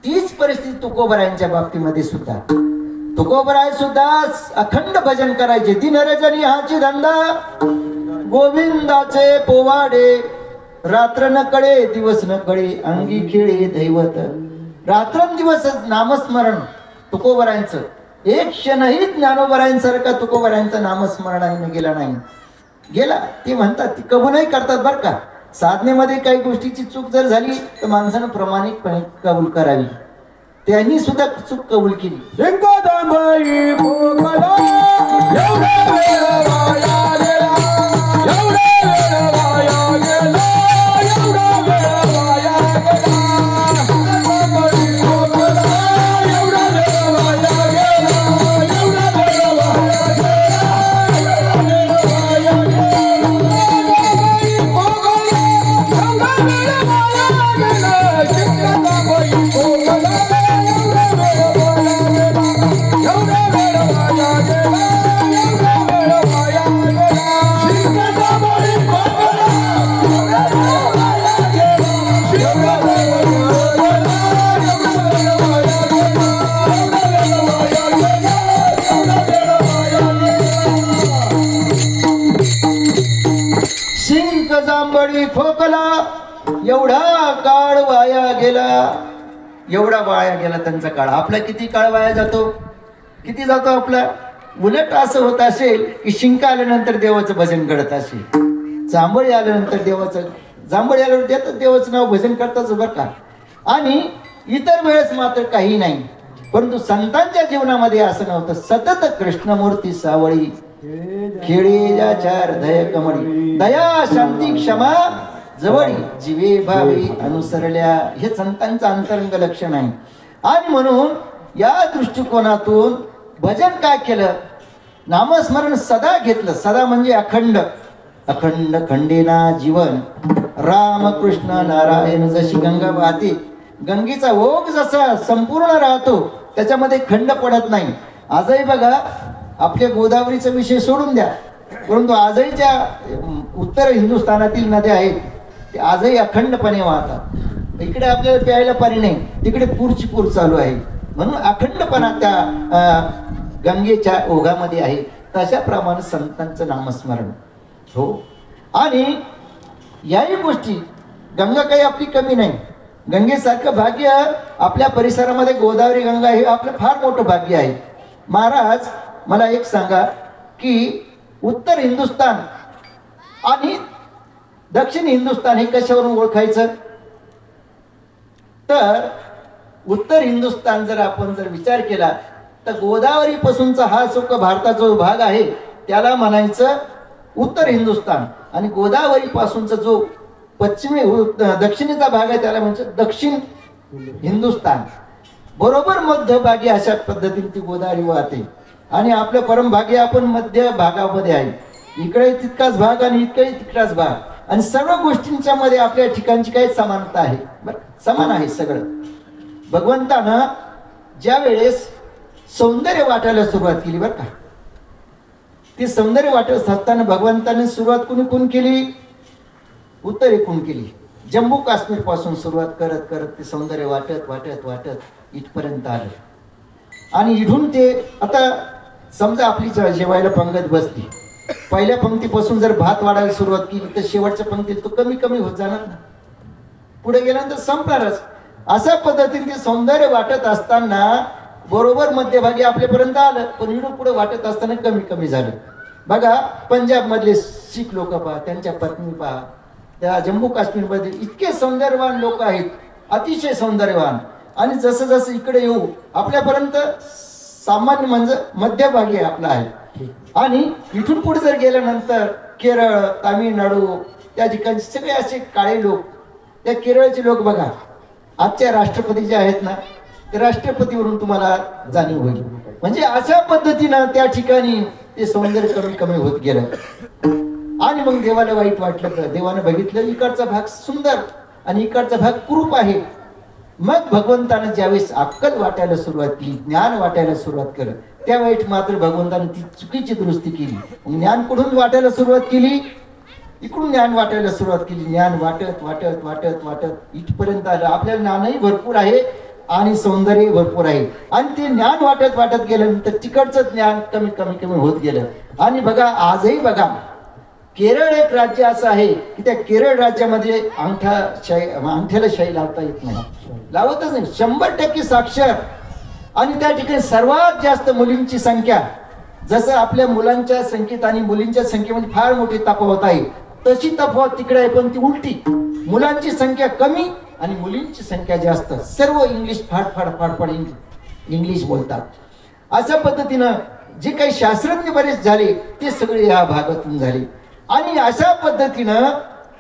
B: तीच परिस्थिती तुकोबरायांच्या बाबतीमध्ये सुद्धा. तुकोबराय सुद्धा अखंड भजन करायचे. दिनरजनी हाची धंदा, गोविंदाचे पोवाडे, रात्र न कळे दिवस न कळे, अंगी खेळे दैवत. रात्रंदिवसच नामस्मरण तुकोबरायांचं. एक क्षणही ज्ञानोबारायांसारखा तुकोबरायांचं नामस्मरणाने गेला नाही. गेला ते म्हणतात, ती कबूलही करतात बरं का. साधनेमध्ये काही गोष्टीची चूक जर झाली तर माणसानं प्रामाणिकपणे कबूल करावी. त्यांनी सुद्धा चूक कबूल केली. जांभळी खोकला, एवढा काळ वाया गेला, एवढा वाया गेला त्यांचा काळ. आपला किती काळ वाया जातो, किती जातो आपला. उलट असं होत असेल की शिंक आल्यानंतर देवाचं भजन घडत असेल, जांभळी आल्यानंतर देवाचं जांभळ आल्यावर देतात देवाचं नाव भजन करताच बरं का. आणि इतर वेळेस मात्र काही नाही. परंतु संतांच्या जीवनामध्ये असं नव्हतं. सतत कृष्णमूर्ती सावळी खेळे ज्याच्या हृदय कमळी दया शांती क्षमा जवळी जीवे भावी अनुसरल्या, हे संतांचं अंतरंग लक्षण आहे. आणि म्हणून या दृष्टिकोनातून भजन काय केलं, नामस्मरण सदा घेतलं. सदा म्हणजे अखंड. अखंड खंडेना जीवन राम कृष्ण नारायण. जशी गंगा वाहते, गंगेचा ओघ जसा संपूर्ण राहतो त्याच्यामध्ये खंड पडत नाही. आजही बघा, आपल्या गोदावरीचा विषय सोडून द्या, परंतु आजही ज्या उत्तर हिंदुस्थानातील नद्या आहेत ते आजही अखंडपणे वाहतात. इकडे आपल्याला प्यायला पाणी नाही, तिकडे पूरची पूर चालू आहे. म्हणून अखंडपणा त्या गंगेच्या ओघामध्ये आहे. तशाप्रमाणे संतांचं नामस्मरण हो. आणि याही गोष्टी, गंगा काही आपली कमी नाही. गंगेसारखं भाग्य आपल्या परिसरामध्ये गोदावरी गंगा हे आपलं फार मोठं भाग्य आहे. महाराज मला एक सांगा की उत्तर हिंदुस्थान आणि दक्षिण हिंदुस्थान हे कशावरून ओळखायचं. तर उत्तर हिंदुस्थान जर आपण विचार केला तर गोदावरी पासूनचा हा जो भारताचा जो भाग आहे त्याला म्हणायचं उत्तर हिंदुस्थान. आणि गोदावरी पासूनचा जो पश्चिमी दक्षिणेचा भाग आहे त्याला म्हणजे दक्षिण हिंदुस्थान. बरोबर मध्यभागी अशा पद्धतीने ती गोदावरी वाहते. आणि आपलं परमभाग्य आपण मध्य भागामध्ये आहे. इकडे तितकाच भाग आणि इकडे तितकाच भाग. आणि सर्व गोष्टींच्या मध्ये आपल्या ठिकाणची काही समानता आहे. बरं, समान आहे सगळं. भगवंतानं ज्या वेळेस सौंदर्य वाटायला सुरुवात केली बरं का, ती सौंदर्य वाटत असताना भगवंताने सुरुवात कोण केली, उत्तरेकडून केली. जम्मू काश्मीर पासून सुरुवात करत करत ते सौंदर्य वाटत वाटत वाटत इथपर्यंत आलं. आणि इथून ते आता समजा आपली जेवायला पंगत बसली, पहिल्या पंक्तीपासून जर भात वाढायला सुरुवात केली तर शेवटच्या पंक्तीत तो कमी कमी होत जाणार ना, पुढे गेल्यानंतर संपणारच. अशा पद्धतीने ते सौंदर्य वाटत असताना बरोबर मध्यभागी आपल्यापर्यंत आलं, पण इकडून पुढे वाटत असताना कमी कमी झालं. बघा, पंजाब मधले शीख लोक पहा, त्यांच्या पत्नी पहा, त्या जम्मू काश्मीरमध्ये इतके सौंदर्यवान लोक आहेत, अतिशय सौंदर्यवान. आणि जसं जसं इकडे येऊ आपल्यापर्यंत सामान्य म्हणजे मध्यभागी आपला आहे. आणि इथून पुढे जर गेल्यानंतर केरळ, तामिळनाडू त्या ठिकाणी सगळे असे काळे लोक, त्या केरळचे लोक बघा, आजच्या राष्ट्रपती जे आहेत ना, ते राष्ट्रपतीवरून तुम्हाला जाणीव होईल. म्हणजे अशा पद्धतीनं त्या ठिकाणी ते सौंदर्य कमी कमी होत गेलं. आणि मग देवाला वाईट वाटलं. देवानं बघितलं इकडचा भाग सुंदर आणि इकडचा भाग कुरूप आहे. मग भगवंतानं ज्यावेळेस अक्कल वाटायला सुरुवात केली, ज्ञान वाटायला सुरुवात केलं, त्यावेळेस मात्र भगवंतानं ती चुकीची दुरुस्ती केली. ज्ञान कुठून वाटायला सुरुवात केली, इकडून ज्ञान वाटायला सुरुवात केली. ज्ञान वाटत वाटत वाटत वाटत इथपर्यंत आलं. आपल्याला ज्ञानही भरपूर आहे आणि सौंदर्य भरपूर आहे. आणि ते ज्ञान वाटत वाटत गेल्यानंतर तिकडचं ज्ञान कमी कमी कमी होत गेलं. आणि बघा, आजही बघा, केरळ एक राज्य असं आहे की त्या केरळ राज्यामध्ये अंगठ्याला शाई लावता येत नाही, लावतच नाही. 100% साक्षर. आणि त्या ठिकाणी सर्वात जास्त मुलींची संख्या, जसं आपल्या मुलांच्या संख्येत आणि मुलींच्या संख्येमध्ये फार मोठी तफावत आहे, तशी तफावत तिकडे आहे, पण ती उलटी. मुलांची संख्या कमी आणि मुलींची संख्या जास्त. सर्व इंग्लिश फाडफाड इंग्लिश बोलतात. अशा पद्धतीनं जे काही शास्त्रज्ञ बरेच झाले ते सगळे या भागातून झाले. आणि अशा पद्धतीनं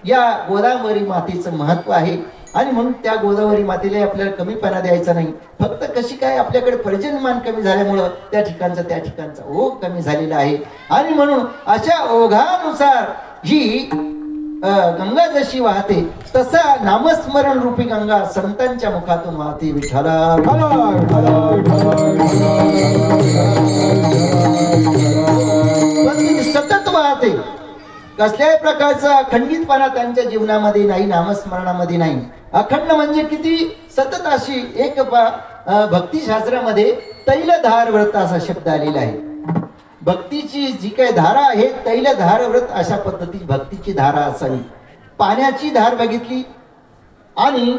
B: या गोदावरी मातेचं महत्व आहे. आणि म्हणून त्या गोदावरी मातेला आपल्याला कमीपणा द्यायचा नाही. फक्त कशी काय आपल्याकडे पर्जन्यमान कमी झाल्यामुळं त्या ठिकाणचा ओघ कमी झालेला आहे. आणि म्हणून अशा ओघानुसार ही गंगा जशी वाहते तसा नामस्मरण रूपी गंगा संतांच्या मुखातून वाहते. विठ्ठला सतत वाहते. कसल्याही प्रकारचा अखंडितपणा त्यांच्या जीवनामध्ये नाही, नामस्मरणामध्ये नाही. अखंड म्हणजे किती, सतत अशी एक भक्तिशास्त्रामध्ये तैलधार व्रत असा शब्द आलेला आहे. भक्तीची जी काही धारा आहे, तैलधार व्रत अशा पद्धतीची भक्तीची धारा असावी. पाण्याची धार बघितली आणि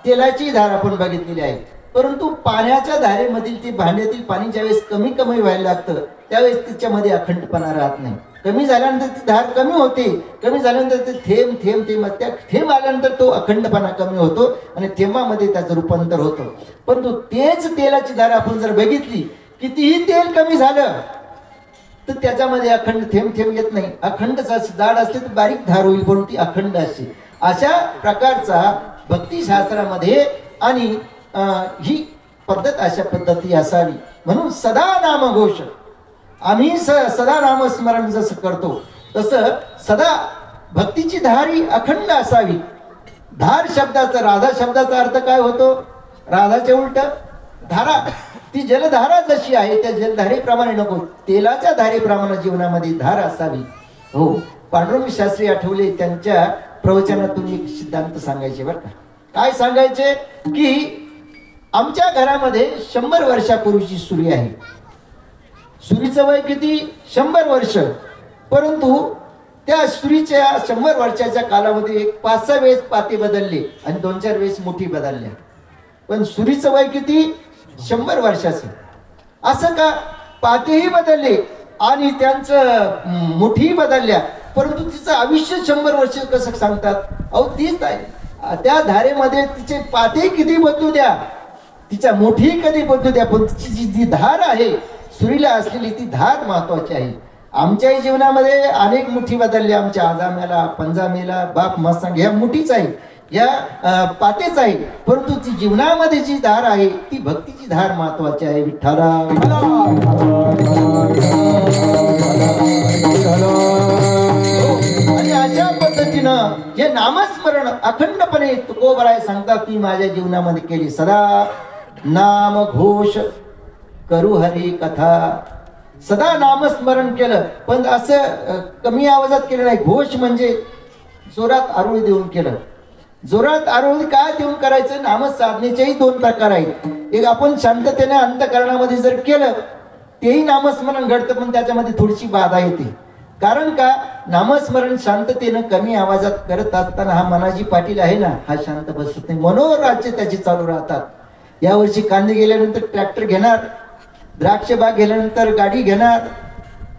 B: तेलाची धार आपण बघितलेली आहे. परंतु पाण्याच्या धारेमधील ते भांड्यातील पाणी ज्यावेळेस कमी कमी व्हायला लागतं त्यावेळेस त्याच्यामध्ये अखंडपणा राहत नाही. कमी झाल्यानंतर ती धार कमी होते, कमी झाल्यानंतर ते थेंब थेंब थेंब, त्या थेंब आल्यानंतर तो अखंडपणा कमी होतो आणि थेंबामध्ये त्याचं रूपांतर होतं. परंतु तेच तेलाची धार आपण जर बघितली, कितीही तेल कमी झालं तर त्याच्यामध्ये अखंड थेंब थेंब येत नाही. अखंड जाड असते तर बारीक धार होईल, परंतु ती अखंड असते. अशा प्रकारचा भक्तिशास्त्रामध्ये आणि ही पद्धत अशा पद्धती असावी. म्हणून सदा नामघोष, आम्ही सदा नामस्मरण जसं करतो तसं सदा भक्तीची धार ही अखंड असावी. धार शब्दाचा, राधा शब्दाचा अर्थ काय होतो? राधाच्या उलट धारा. ती जलधारा जशी आहे त्या जलधारेप्रमाणे नको, तेलाच्या धारेप्रमाणे जीवनामध्ये धार असावी. हो, पांडुरंग शास्त्री आठवले त्यांच्या प्रवचनातून एक सिद्धांत सांगायचे बरं का. काय सांगायचे की आमच्या घरामध्ये 100 वर्षापूर्वीची सुरी आहे. सुरीचं वय किती? 100 वर्ष. परंतु त्या सुरीच्या 100 वर्षाच्या कालामध्ये 5-6 वेळेस पाते बदलले आणि 2-4 वेळेस मुठी बदलल्या. पण सुरीचं वय किती? 100 वर्षाचं. असं का? पातेही बदलले आणि त्यांचं मुठी बदलल्या, परंतु तिचं आयुष्य 100 वर्ष कसं सांगतात? अहो तीच आहे. त्या धारेमध्ये तिचे पाते किती बदलू द्या, तिच्या मुठी कधी बदलू द्या, पण तिची जी धार आहे, सुरीला असलेली ती धार महत्वाची आहे. आमच्याही जीवनामध्ये अनेक मुठी बदलल्या. आमच्या आजामेला, पंजामेला, बाप मस्तांग ह्या मुठीच आहे, या पातेच आहे. परंतु ती जीवनामध्ये जी धार आहे ती भक्तीची धार महत्वाची आहे. विठ्ठला आणि अशा पद्धतीनं हे नामस्मरण अखंडपणे तुकोबराय सांगतात की माझ्या जीवनामध्ये केली. सदा नाम घोष करू हरी कथा. सदा नामस्मरण केलं, पण असं कमी आवाजात केलं नाही. घोष म्हणजे जोरात आरोळी देऊन केलं. जोरात आरोळी काय देऊन करायचं? नामसाधनेचेही 2 प्रकार आहेत. एक आपण शांततेने अंतःकरणामध्ये जर केलं तेही नामस्मरण घडतं, पण त्याच्यामध्ये थोडीशी बाधा येते. कारण का? नामस्मरण शांततेनं कमी आवाजात करत असताना हा मनाजी पाटील आहे ना, हा शांत बसत नाही. मनोराज्य त्याची चालू राहतात. यावर्षी कांदे गेल्यानंतर ट्रॅक्टर घेणार, द्राक्ष बाग गेल्यानंतर गाडी घेणार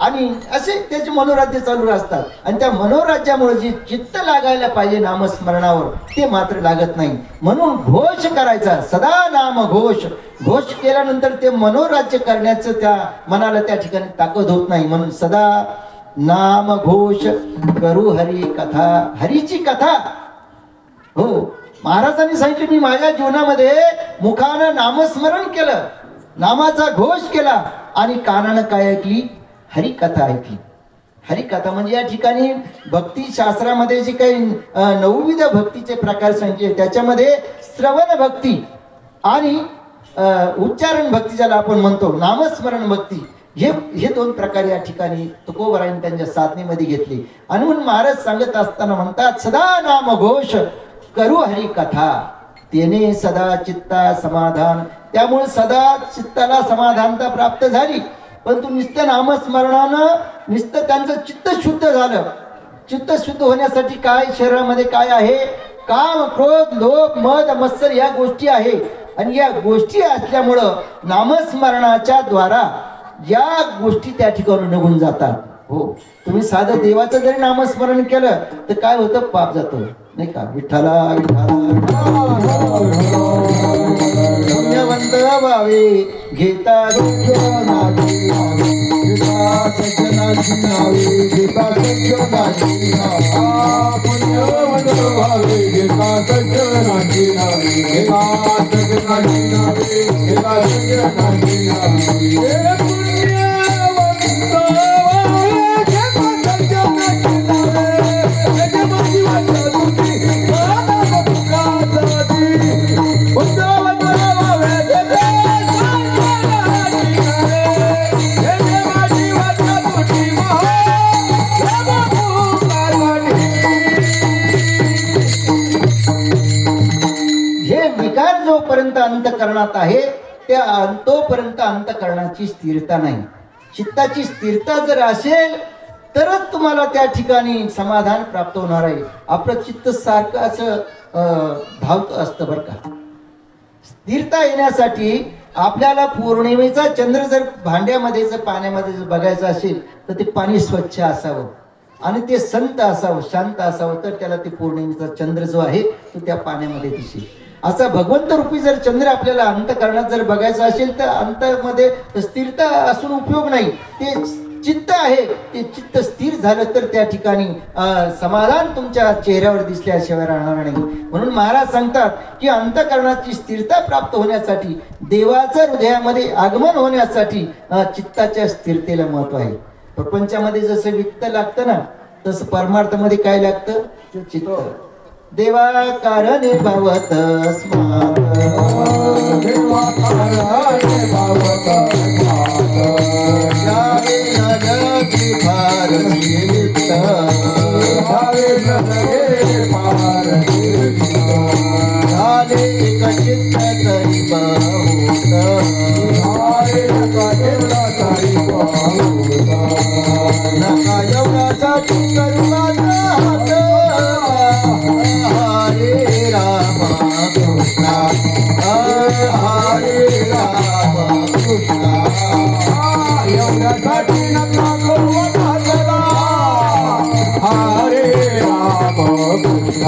B: आणि असे त्याचे मनोराज्य चालू असतात. आणि त्या मनोराज्यामुळे जे चित्त लागायला पाहिजे नामस्मरणावर ते मात्र लागत नाही. म्हणून घोष करायचा, सदा नाम घोष. घोष केल्यानंतर ते मनोराज्य करण्याचं त्या मनाला त्या ठिकाणी ताकद होत नाही. म्हणून सदा नाम घोष करू हरी कथा. हरीची कथा. हो, महाराजांनी सांगितले मी माझ्या जीवनामध्ये मुखानं नामस्मरण केलं, नामाचा घोष केला आणि कानानं काय ऐकली? हरिकथा ऐकली. हरिकथा म्हणजे या ठिकाणी भक्ती शास्त्रामध्ये जे काही 9विध भक्तीचे प्रकार सांगितले त्याच्यामध्ये श्रवण भक्ती आणि उच्चारण भक्ती ज्याला आपण म्हणतो, नामस्मरण भक्ती, हे 2 प्रकार या ठिकाणी तुकोबरायांनी त्यांच्या साधनेमध्ये घेतले. आणि म्हणून महाराज सांगत असताना म्हणतात सदा नाम घोष करू हरी कथा, तेने सदा चित्ता समाधान. त्यामुळे सदा चित्ताला समाधानता प्राप्त झाली. परंतु नुसतं नामस्मरणानं नुसतं त्यांचं चित्त शुद्ध झालं. चित्त शुद्ध होण्यासाठी काय शरीरामध्ये काय आहे? काम, क्रोध, लोभ, मद, मत्सर या गोष्टी आहे. आणि या गोष्टी असल्यामुळं नामस्मरणाच्या द्वारा या गोष्टी त्या ठिकाणी निघून जातात. हो, तुम्ही साधं देवाचं जरी नामस्मरण केलं तर काय होतं? पाप जातो, नाही का? विठ्ठला पुण्यवंत भावे घेता
A: सज्जनाची नावे घेता सज्जनाची नावे, पुण्यवंत भावे घेता सज्जनाची नावे, घेता सज्जनाची नावे, घेता सज्जनाची नावे.
B: जोपर्यंत अंतःकरणात आहे त्या तोपर्यंत अंतःकरणाची स्थिरता नाही. चित्ताची स्थिरता जर असेल तरच तुम्हाला त्या ठिकाणी समाधान प्राप्त होणार आहे. आपलं चित्त सारखं असं धावत असतं बरं का. स्थिरता येण्यासाठी आपल्याला पौर्णिमेचा चंद्र जर भांड्यामध्ये जर पाण्यामध्ये जर बघायचं असेल तर ते पाणी स्वच्छ असावं आणि ते संत असावं, शांत असावं, तर त्याला ते पौर्णिमेचा चंद्र जो आहे तो त्या पाण्यामध्ये दिसेल. असा भगवंत रूपी जर चंद्र आपल्याला अंतःकरणात जर बघायचं असेल तर अंतमध्ये स्थिरता असून उपयोग नाही. ते चित्त आहे, ते चित्त स्थिर झालं तर त्या ठिकाणी समाधान तुमच्या चेहऱ्यावर दिसल्याशिवाय राहणार नाही. म्हणून महाराज सांगतात की अंतःकरणाची स्थिरता प्राप्त होण्यासाठी, देवाचं हृदयामध्ये आगमन होण्यासाठी चित्ताच्या स्थिरतेला महत्व आहे. प्रपंचामध्ये जसं वित्त लागतं ना, तसं परमार्थामध्ये काय लागतं? चित्त. देवा कारणे भावत स्मात,
A: देवा कारणे भावत स्मात,
B: जावे न जगी फार निमित्त,
A: जावे न जगी फार निमित्त,
B: झाले एक चित्त तरी बहुत,
A: झाले एक चित्त तरी बहुत,
B: नका एवढ्यासाठी करू माझा हात, हरे राम कृष्ण हरे राम कृष्ण.
A: एवढ्यासाठी नका करू वाचला, हरे राम कृष्ण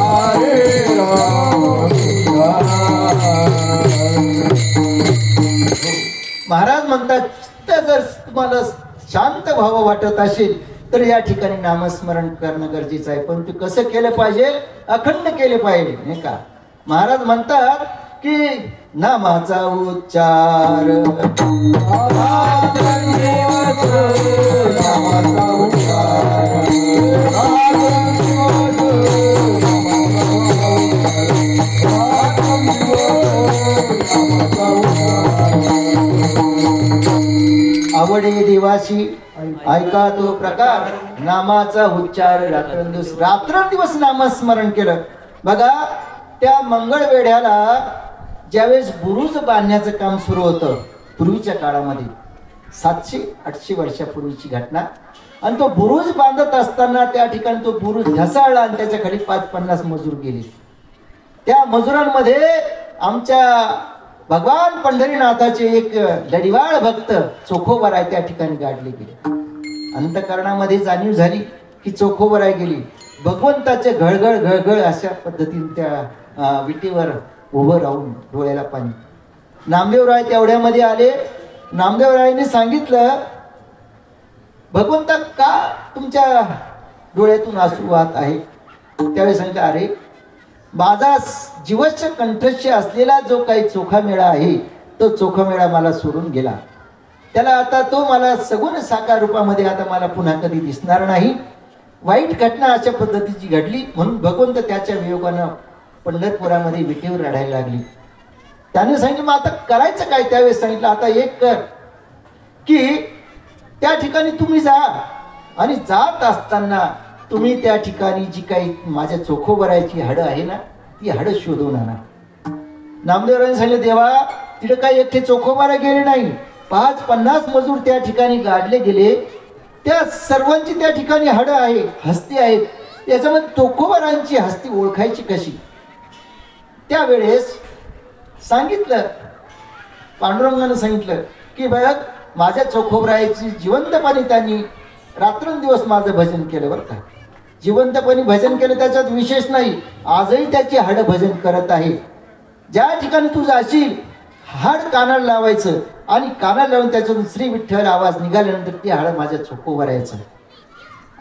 A: हरे राम कृष्ण.
B: महाराज म्हणतात चित्त जर तुम्हाला शांत व्हावं वाटत असेल तर या ठिकाणी नामस्मरण करणं गरजेचं आहे. पण ते कसं केलं पाहिजे? अखंड केले पाहिजे, नाही का? महाराज म्हणतात की नामाचा उच्चार,
A: नामाचा
B: आवडे देवाशी ऐका तो प्रकार, नामाचा उच्चार रात्रंदिवस नामस्मरण केलं. बघा त्या मंगळवेढ्याला ज्यावेळेस बुरुज बांधण्याचं काम सुरू होतं पूर्वीच्या काळामध्ये, 700-800 वर्षापूर्वीची घटना. आणि तो बुरुज बांधत असताना त्या ठिकाणी तो बुरुज ढसाळला आणि त्याच्या खाली 5-50 मजूर गेले. त्या मजुरांमध्ये आमच्या भगवान पंढरीनाथाचे एक लढिवाळ भक्त चोखोबराय त्या ठिकाणी गाडले गेले. अंतःकरणामध्ये जाणीव झाली की चोखोबराय गेली. भगवंताचे घळघळ घळघळ अशा पद्धतीने त्या विटेवर उभं राहून डोळ्याला पाणी. नामदेवराय तेवढ्यामध्ये आले. नामदेवरायने सांगितलं, भगवंता का तुमच्या डोळ्यातून अश्रू वाहत आहे? त्यावेळी सांगितलं, अरे माझा जीवस्य कंठस्य असलेला जो काही चोखामेळा आहे तो चोखामेळा मला सोडून गेला. त्याला आता तो मला सगुण साकार रूपामध्ये आता मला पुन्हा कधी दिसणार नाही. वाईट घटना अशा पद्धतीची घडली म्हणून भगवंत त्याच्या वियोगानं पंढरपुरामध्ये विटेवर रडायला लागली. त्याने सांगितलं, मग आता करायचं काय? त्यावेळेस सांगितलं, आता एक कर की त्या ठिकाणी तुम्ही जा आणि जात असताना तुम्ही त्या ठिकाणी जी काही माझ्या चोखोबरायची हाडं आहे ना, ती हाडं शोधून आणा. नामदेवरावांनी सांगितलं, देवा तिथे काही एकटे चोखोबरा गेले नाही, 5-50 मजूर त्या ठिकाणी गाडले गेले. त्या सर्वांची त्या ठिकाणी हाडं आहे, हस्ती आहेत. याच्यामध्ये चोखोबरांची हस्ती ओळखायची कशी? त्यावेळेस सांगितलं, पांडुरंगानं सांगितलं की बघ माझ्या चोखोबरायची जिवंतपणे त्यांनी रात्रंदिवस माझं भजन केलं बरं का. जिवंतपणे भजन केलं, त्याच्यात विशेष नाही. आजही त्याची हाडं भजन करत आहे. ज्या ठिकाणी तू जाशील हाड कानाला लावायचं आणि कानाला लावून त्याच्यातून श्री विठ्ठल आवाज निघाल्यानंतर ती हाडं माझ्या चोखोबरायचं.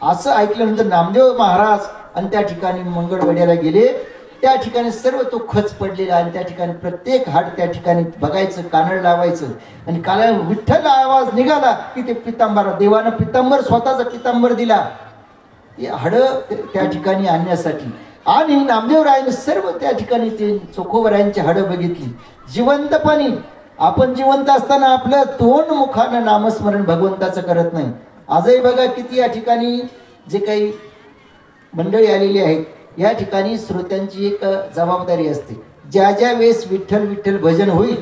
B: असं ऐकल्यानंतर नामदेव महाराज आणि त्या ठिकाणी मंगळवेढ्याला गेले. त्या ठिकाणी सर्व तो खच पडलेला आणि त्या ठिकाणी प्रत्येक हाड त्या ठिकाणी बघायचं, कानाला लावायचं आणि कानाला विठ्ठल आवाज निघाला की ते पितांबर, देवानं पितांबर, स्वतःचा पितांबर दिला ते हाडं त्या ठिकाणी आणण्यासाठी. आणि नामदेवरायाने सर्व त्या ठिकाणी ते चोखोबरायांची हाडं बघितली जिवंतपणी. आपण जिवंत असताना आपलं तोंड मुखानं नामस्मरण भगवंताचं करत नाही. आजही बघा किती या ठिकाणी जे काही मंडळी आलेली आहेत, या ठिकाणी श्रोत्यांची एक जबाबदारी असते. ज्या ज्या वेळेस विठ्ठल विठ्ठल भजन होईल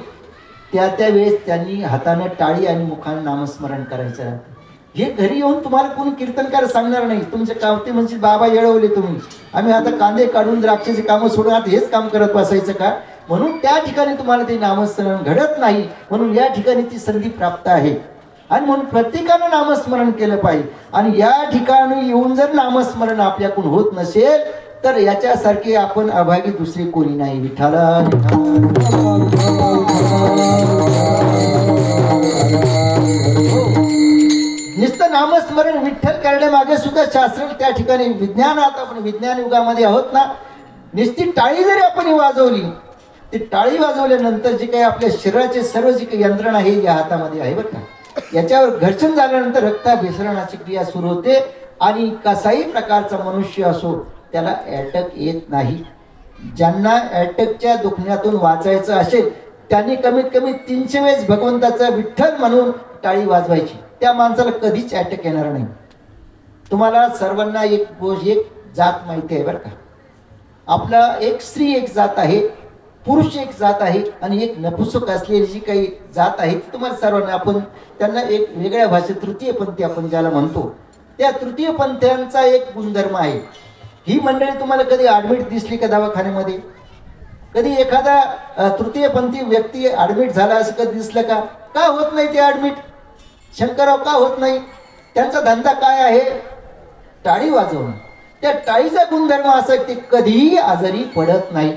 B: त्या त्या वेळेस त्यांनी हातानं टाळी आणि मुखानं नामस्मरण करायचं राहतं. हे घरी येऊन तुम्हाला कोणी कीर्तनकार सांगणार नाही. तुमचे काम ते म्हणजे बाबा येळवले तुम्ही, आम्ही आता कांदे काढून द्राक्षाचे कामं सोडून आता हेच काम करत बसायचं का? म्हणून त्या ठिकाणी तुम्हाला ते नामस्मरण घडत नाही, म्हणून या ठिकाणी ती संधी प्राप्त आहे. आणि म्हणून प्रत्येकानं नामस्मरण केलं पाहिजे. आणि या ठिकाणी येऊन जर नामस्मरण आपल्याकडून होत नसेल तर याच्यासारखे आपण अभागी दुसरे कोणी नाही. विठाला नुसतं नामस्मरण विठ्ठल करण्यामागे सुद्धा शास्त्र त्या ठिकाणी विज्ञानात, आपण विज्ञान युगामध्ये आहोत ना. नुसती टाळी जरी आपण वाजवली, ती टाळी वाजवल्यानंतर जे काही आपल्या शरीराचे सर्व जी काही यंत्रणा आहे या हातामध्ये आहे बरं का, याच्यावर घर्षण झाल्यानंतर रक्ताभिसरणाची क्रिया सुरू होते. आणि कसाही प्रकारचा मनुष्य असो त्याला अटॅक येत नाही. ज्यांना अटॅकच्या दुखण्यातून वाचायचं असेल त्यांनी कमीत कमी 300 वेळेस भगवंताचा विठ्ठल म्हणून टाळी वाजवायची. त्या माणसाला कधीच अटॅक येणार नाही. तुम्हाला सर्वांना एक जात माहिती आहे बरं का. आपला एक स्त्री एक जात आहे, पुरुष एक जात आहे आणि एक नपुसक असलेली जी काही जात आहे ती तुम्हाला सर्वांना, आपण त्यांना एक वेगळ्या भाषेत तृतीयपंथी आपण ज्याला म्हणतो, त्या तृतीयपंथ्यांचा एक गुणधर्म आहे. ही मंडळी तुम्हाला कधी ॲडमिट दिसली का दवाखान्यामध्ये? कधी एखादा तृतीयपंथी व्यक्ती ॲडमिट झाला असं कधी दिसलं का? का होत नाही ते ॲडमिट? शंकरराव का होत नाही? त्यांचा धंदा काय आहे? टाळी वाजवणं. त्या टाळीचा गुणधर्म असा की ते कधीही आजारी पडत नाही.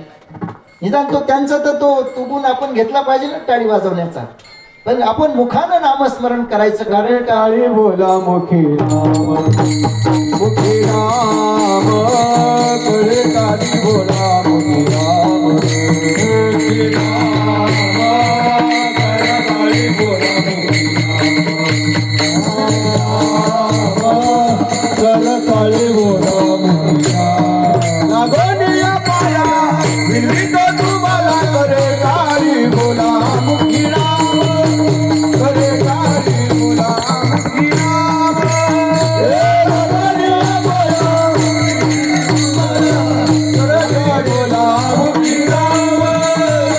B: निदान तो त्यांचा तर तो गुण आपण घेतला पाहिजे ना टाळी वाजवण्याचा. पण आपण मुखानं नामस्मरण करायचं. कारण
A: टाळी बोला मुखी नाम, मुखी नाम, करे टाळी बोला मुखी नाम, मुखी नाम, करे टाळी बोला मुखी नाम, करे टाळी बोला मुखी नाम. नागोनिया पाया विलित तुम्हाला करे टाळी बोला मुखी नाम, करे टाळी बोला मुखी नाम. नागोनिया पाया करे टाळी बोला मुखी नाम,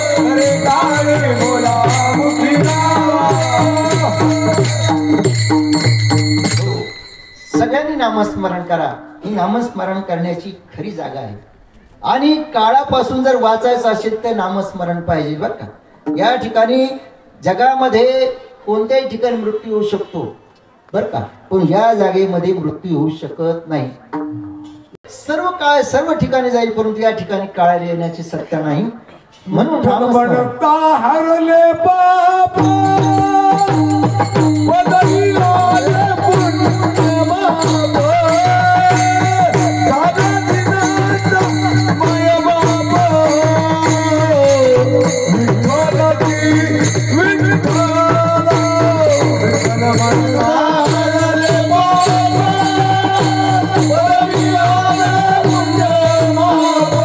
A: करे टाळी बोला मुखी नाम.
B: सगळ्यांनी नामस्मरण करा. ही नामस्मरण करण्याची खरी जागा आहे. आणि काळापासून जर वाचायचं असेल तर नामस्मरण पाहिजे बरं का. या ठिकाणी जगामध्ये कोणत्याही ठिकाणी मृत्यू होऊ शकतो बरं का, पण या जागेमध्ये मृत्यू होऊ शकत नाही. सर्व काळ सर्व ठिकाणी जाईल परंतु या ठिकाणी काळाला येण्याची सत्ता नाही. म्हणून नामस्मरण.
A: का हरले बाबा वदनी लाले पुण्य बाबा, साधा दिनाचा माय बाबा, विठ्ठलाची विठ्ठला, विठ्ठल म्हणता हरले बाबा वदनी लाले पुण्य बाबा,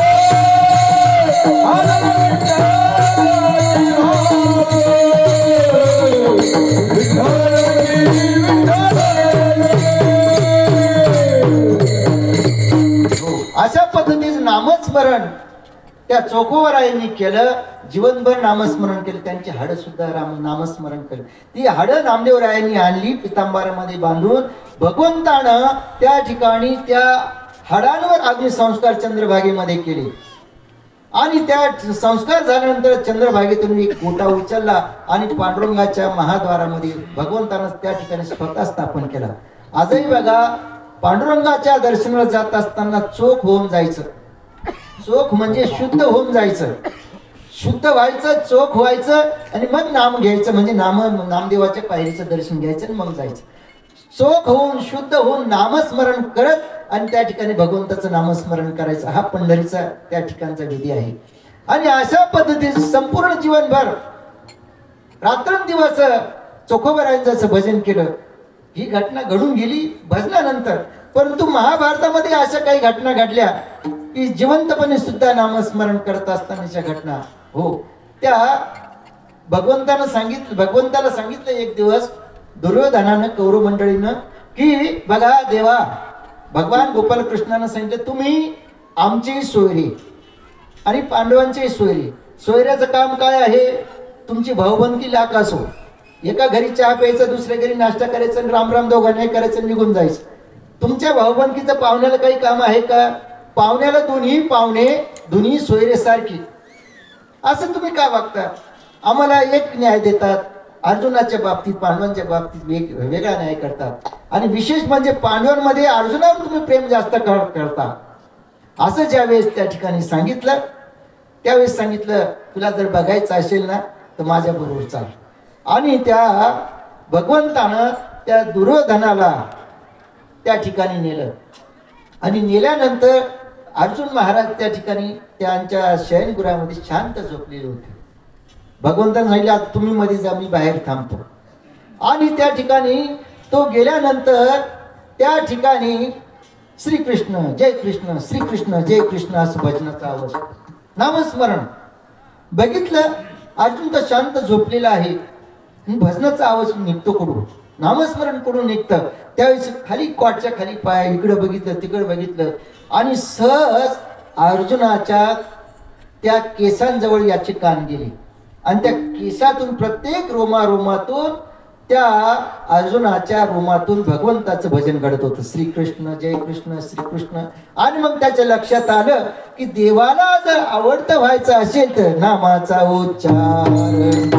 B: अशा पद्धतीचं नामस्मरण त्या चोखोबरायांनी केलं. जीवनभर नामस्मरण केलं. त्यांची हाडं सुद्धा नामस्मरण केलं. ती हाडं नामदेवरायांनी आणली पितांबरामध्ये बांधून. भगवंतानं त्या ठिकाणी त्या हाडांवर अग्निसंस्कार चंद्रभागेमध्ये केले. आणि त्या संस्कार झाल्यानंतर चंद्रभागेतून एक गोटा उचलला आणि पांडुरंगाच्या महाद्वारामध्ये भगवंतानं त्या ठिकाणी स्वतः स्थापन केला. आजही बघा पांडुरंगाच्या दर्शनाला जात असताना चोख होऊन जायचं. चोख म्हणजे शुद्ध होऊन जायचं, शुद्ध व्हायचं, चोख व्हायचं आणि मग नाम घ्यायचं. म्हणजे नामदेवाच्या पायरीचं दर्शन घ्यायचं आणि मग जायचं. चोख होऊन शुद्ध होऊन नामस्मरण करत आणि त्या ठिकाणी भगवंताचं नामस्मरण करायचं. हा पंढरीचा त्या ठिकाणचा विधी आहे. आणि अशा पद्धतीने संपूर्ण जीवनभर रात्रंदिवस चोखोबरायांचं भजन केलं. ही घटना घडून गेली भजनानंतर. परंतु महाभारतामध्ये अशा काही घटना घडल्या की जिवंतपणे सुद्धा नामस्मरण करत असतानाच्या घटना. हो, त्या भगवंताला सांगितलं एक दिवस दुर्योधनानं कौरव मंडळीनं की बघा देवा, भगवान गोपालकृष्णानं सांगितलं तुम्ही आमची सोयरी आणि पांडवांची सोयरी. सोयऱ्याचं काम काय आहे? तुमची भाऊबंदकी लाख असो, एका घरी चहा प्यायचं, दुसऱ्या घरी नाश्ता करायचं आणि राम राम दोघांनाही करायचं, निघून जायचं. तुमच्या भाऊबंदकीचं पाहुण्याला काही काम आहे का? पाहुण्याला दोन्ही पाहुणे दोन्ही सोयरेसारखी. असं तुम्ही का वागता? आम्हाला एक न्याय देतात, अर्जुनाच्या बाबतीत पांडवांच्या बाबतीत वेगळा न्याय करतात, आणि विशेष म्हणजे पांडवांमध्ये अर्जुनावर तुम्ही प्रेम जास्त करता. असं ज्यावेळेस त्या ठिकाणी सांगितलं, त्यावेळेस सांगितलं तुला जर बघायचं असेल ना तर माझ्या बरोबर चाल. आणि त्या भगवंतानं त्या दुर्योधनाला त्या ठिकाणी नेलं, आणि नेल्यानंतर अर्जुन महाराज त्या ठिकाणी त्यांच्या शयनगृहामध्ये शांत झोपलेले होते. भगवंताने सांगितलं आता तुम्ही मध्ये जा, मी बाहेर थांबतो. आणि त्या ठिकाणी तो गेल्यानंतर त्या ठिकाणी श्रीकृष्ण जय कृष्ण, श्रीकृष्ण जय कृष्ण असं भजनाचा आवाज, नामस्मरण. बघितलं अर्जुन तर शांत झोपलेला आहे, भजनाचा आवाज निघतो कडून, नामस्मरण कडून निघतं. त्यावेळेस खाली कॉटच्या खाली पाय इकडं बघितलं तिकडं बघितलं, आणि सहज अर्जुनाच्या त्या केसांजवळ याचे कान गेले, आणि त्या केसातून प्रत्येक रोमारोमातून त्या अर्जुनाच्या रोमातून भगवंताचं भजन घडत होतं, श्रीकृष्ण जय कृष्ण श्रीकृष्ण. आणि मग त्याच्या लक्षात आलं की देवाला जर आवडतं व्हायचं असेल तर नामाचा उच्चार,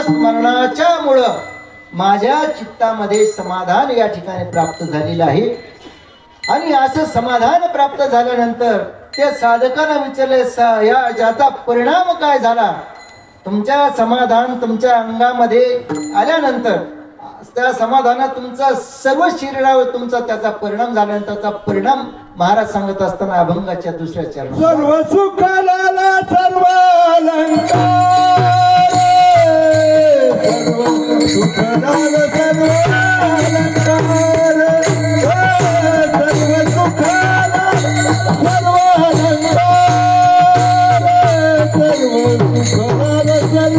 B: स्मरणाच्यामुळं माझ्या चित्तामध्ये समाधान या ठिकाणी प्राप्त झालेलं आहे. आणि असं समाधान प्राप्त झाल्यानंतर त्या साधकांना विचारले या ज्याचा परिणाम काय झाला? तुमच्या समाधान तुमच्या अंगामध्ये आल्यानंतर त्या समाधानात तुमचा सर्व शरीरावर तुमचा त्याचा परिणाम झाल्यानंतर त्याचा परिणाम महाराज सांगत असताना अभंगाच्या दुसऱ्या चरणात,
A: सर्व सुखाला सर्व अलंकार, सर्व सुखाला सर्व अलंकार, सर्व सुखाला सर्व अलंकार, सर्व सुखाला सर्व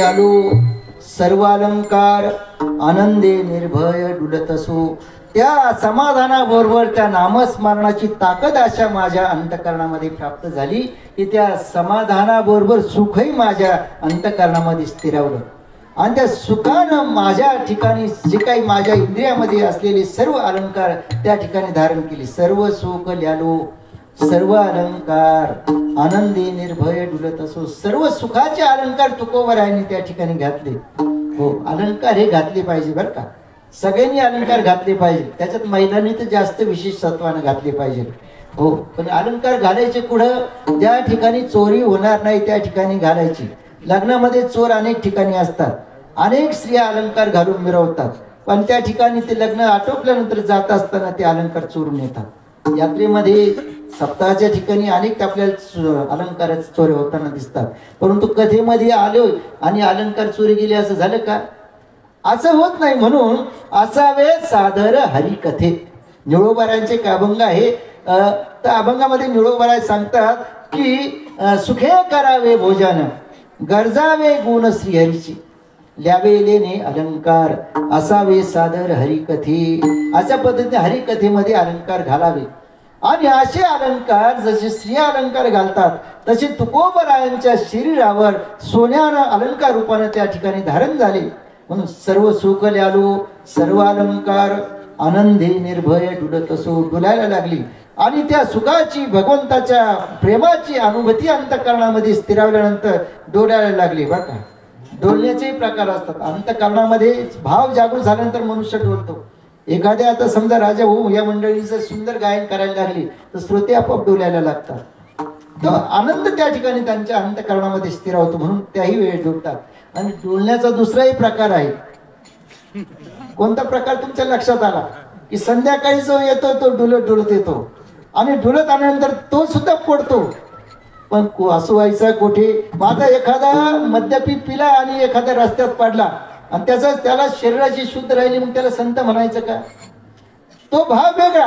B: आलो सर्व अलंकार आनंदे निर्भय डुलत असो. त्या समाधानाबरोबर त्या नामस्मरणाची ताकद अशा माझ्या अंतःकरणामध्ये प्राप्त झाली की त्या समाधानाबरोबर सुखही माझ्या अंतःकरणामध्ये स्थिरावलं. आणि त्या सुखानं माझ्या ठिकाणी जे काही माझ्या इंद्रियामध्ये असलेले सर्व अलंकार त्या ठिकाणी धारण केले. सर्व सुख ल्यालो सर्व अलंकार आनंदी निर्भय डुलत असो. सर्व सुखाचे अलंकार तुकोबरायांनी त्या ठिकाणी घातले. हो, अलंकार हे घातले पाहिजे बरं का, सगळ्यांनी अलंकार घातले पाहिजे. त्याच्यात महिलांनी तर जास्त विशेष सत्वानं घातले पाहिजे. हो, पण अलंकार घालायचे कुठं? ज्या ठिकाणी चोरी होणार नाही त्या ठिकाणी घालायची. लग्नामध्ये चोर अनेक ठिकाणी असतात, अनेक स्त्रिया अलंकार घालून मिरवतात, पण त्या ठिकाणी ते लग्न आटोपल्यानंतर जात असताना ते अलंकार चोरून येतात. यात्रेमध्ये सप्ताहाच्या ठिकाणी अनेक आपल्याला अलंकार चोरी होताना दिसतात, परंतु कथेमध्ये आलो आणि अलंकार चोरी गेले असं झालं का? असं होत नाही. म्हणून असावे सादर हरिकथेत. निळोबारायांचे एक अभंग आहे. त्या अभंगामध्ये निळोबाराय सांगतात की सुखे करावे भोजन, गरजावे गुण श्रीहरीची, ल्यावे लेणे अलंकार, असावे सादर हरिकथे. अशा पद्धतीने हरिकथेमध्ये अलंकार घालावे. आणि असे अलंकार जसे स्त्रिया अलंकार घालतात तसे तुकोबरायांच्या शरीरावर सोन्यानं अलंकार रूपाने त्या ठिकाणी धारण झाले. म्हणून सर्व सुख ल्यालो सर्व अलंकार, आनंदी निर्भय डुलत असो, डुलायला लागली. आणि त्या सुखाची भगवंताच्या प्रेमाची अनुभूती अंतःकरणामध्ये स्थिरावल्यानंतर डोलायला लागली. बरं का, डोलण्याचे प्रकार असतात. अंतःकरणामध्ये भाव जागृत झाल्यानंतर मनुष्य डोलतो. एखाद्या आता समजा राजा हो या मंडळीचं सुंदर गायन करायला लागली तर श्रोते आपोआप डोलायला लागतात. तो आनंद त्या ठिकाणी त्यांच्या अंतःकरणामध्ये स्थिर होतो, म्हणून त्याही वेळेत डोलतात. आणि डोलण्याचा दुसराही प्रकार आहे. कोणता प्रकार तुमच्या लक्षात आला की संध्याकाळी जो येतो तो डुलत डुलत येतो आणि डुलत आल्यानंतर तो सुद्धा पडतो. पण असं व्हायचं कोठे? माझा एखादा मद्यपी पिला आणि एखाद्या रस्त्यात पडला आणि त्याला शरीराची शुद्ध राहिली मग त्याला संत म्हणायचं का? तो भाव वेगळा.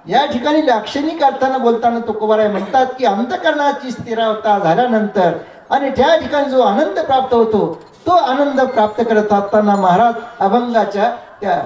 B: या ठिकाणी लाक्षणिक अर्थानं बोलताना तुकोबाराय म्हणतात की अंतःकरणाची स्थिरता झाल्यानंतर आणि त्या ठिकाणी जो आनंद प्राप्त होतो तो आनंद प्राप्त करत असताना महाराज अभंगाच्या त्या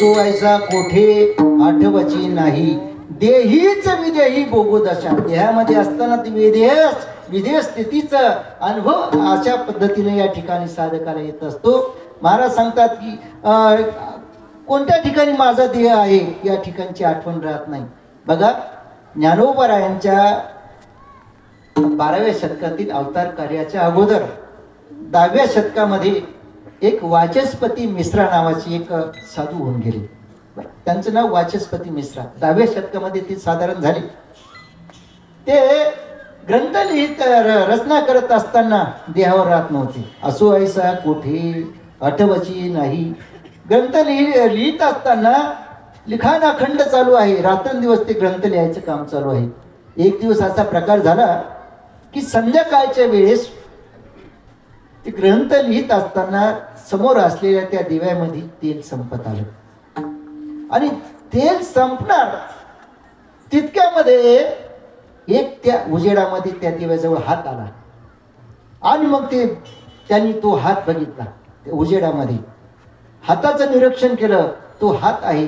B: व्हायचा कोठे आठवची नाही, देहीच विदेही भोगू दशा. देहामध्ये असताना ती विधेय स्थितीचा अनुभव अशा पद्धतीने या ठिकाणी साधकाला येत असतो. महाराज सांगतात की कोणत्या ठिकाणी माझा देह आहे या ठिकाणची आठवण राहत नाही. बघा, ज्ञानोबरायांच्या 12व्या शतकातील अवतार कार्याच्या अगोदर 10व्या शतकामध्ये एक वाचस्पती मिश्रा नावाची एक साधू होऊन गेले. त्यांचं नाव वाचस्पती मिश्रा. 10व्या शतकामध्ये ते साधारण झाले. ते ग्रंथ लिहित रचना करत असताना देहावर राहत नव्हते. असो ऐसा कोठे आठवची नाही. ग्रंथ लिहित असताना लिखाण अखंड चालू आहे, रात्रंदिवस ते ग्रंथ लिहायचं काम चालू आहे. एक दिवस असा प्रकार झाला की संध्याकाळच्या वेळेस ते ग्रंथ लिहित असताना समोर असलेल्या त्या दिव्यामध्ये तेल संपत आलं आणि तेल संपणार तितक्यामध्ये एक त्या उजेडामध्ये त्या दिव्याजवळ हात आला आणि मग त्यांनी तो हात बघितला. त्या उजेडामध्ये हाताचं निरीक्षण केलं. तो हात आहे,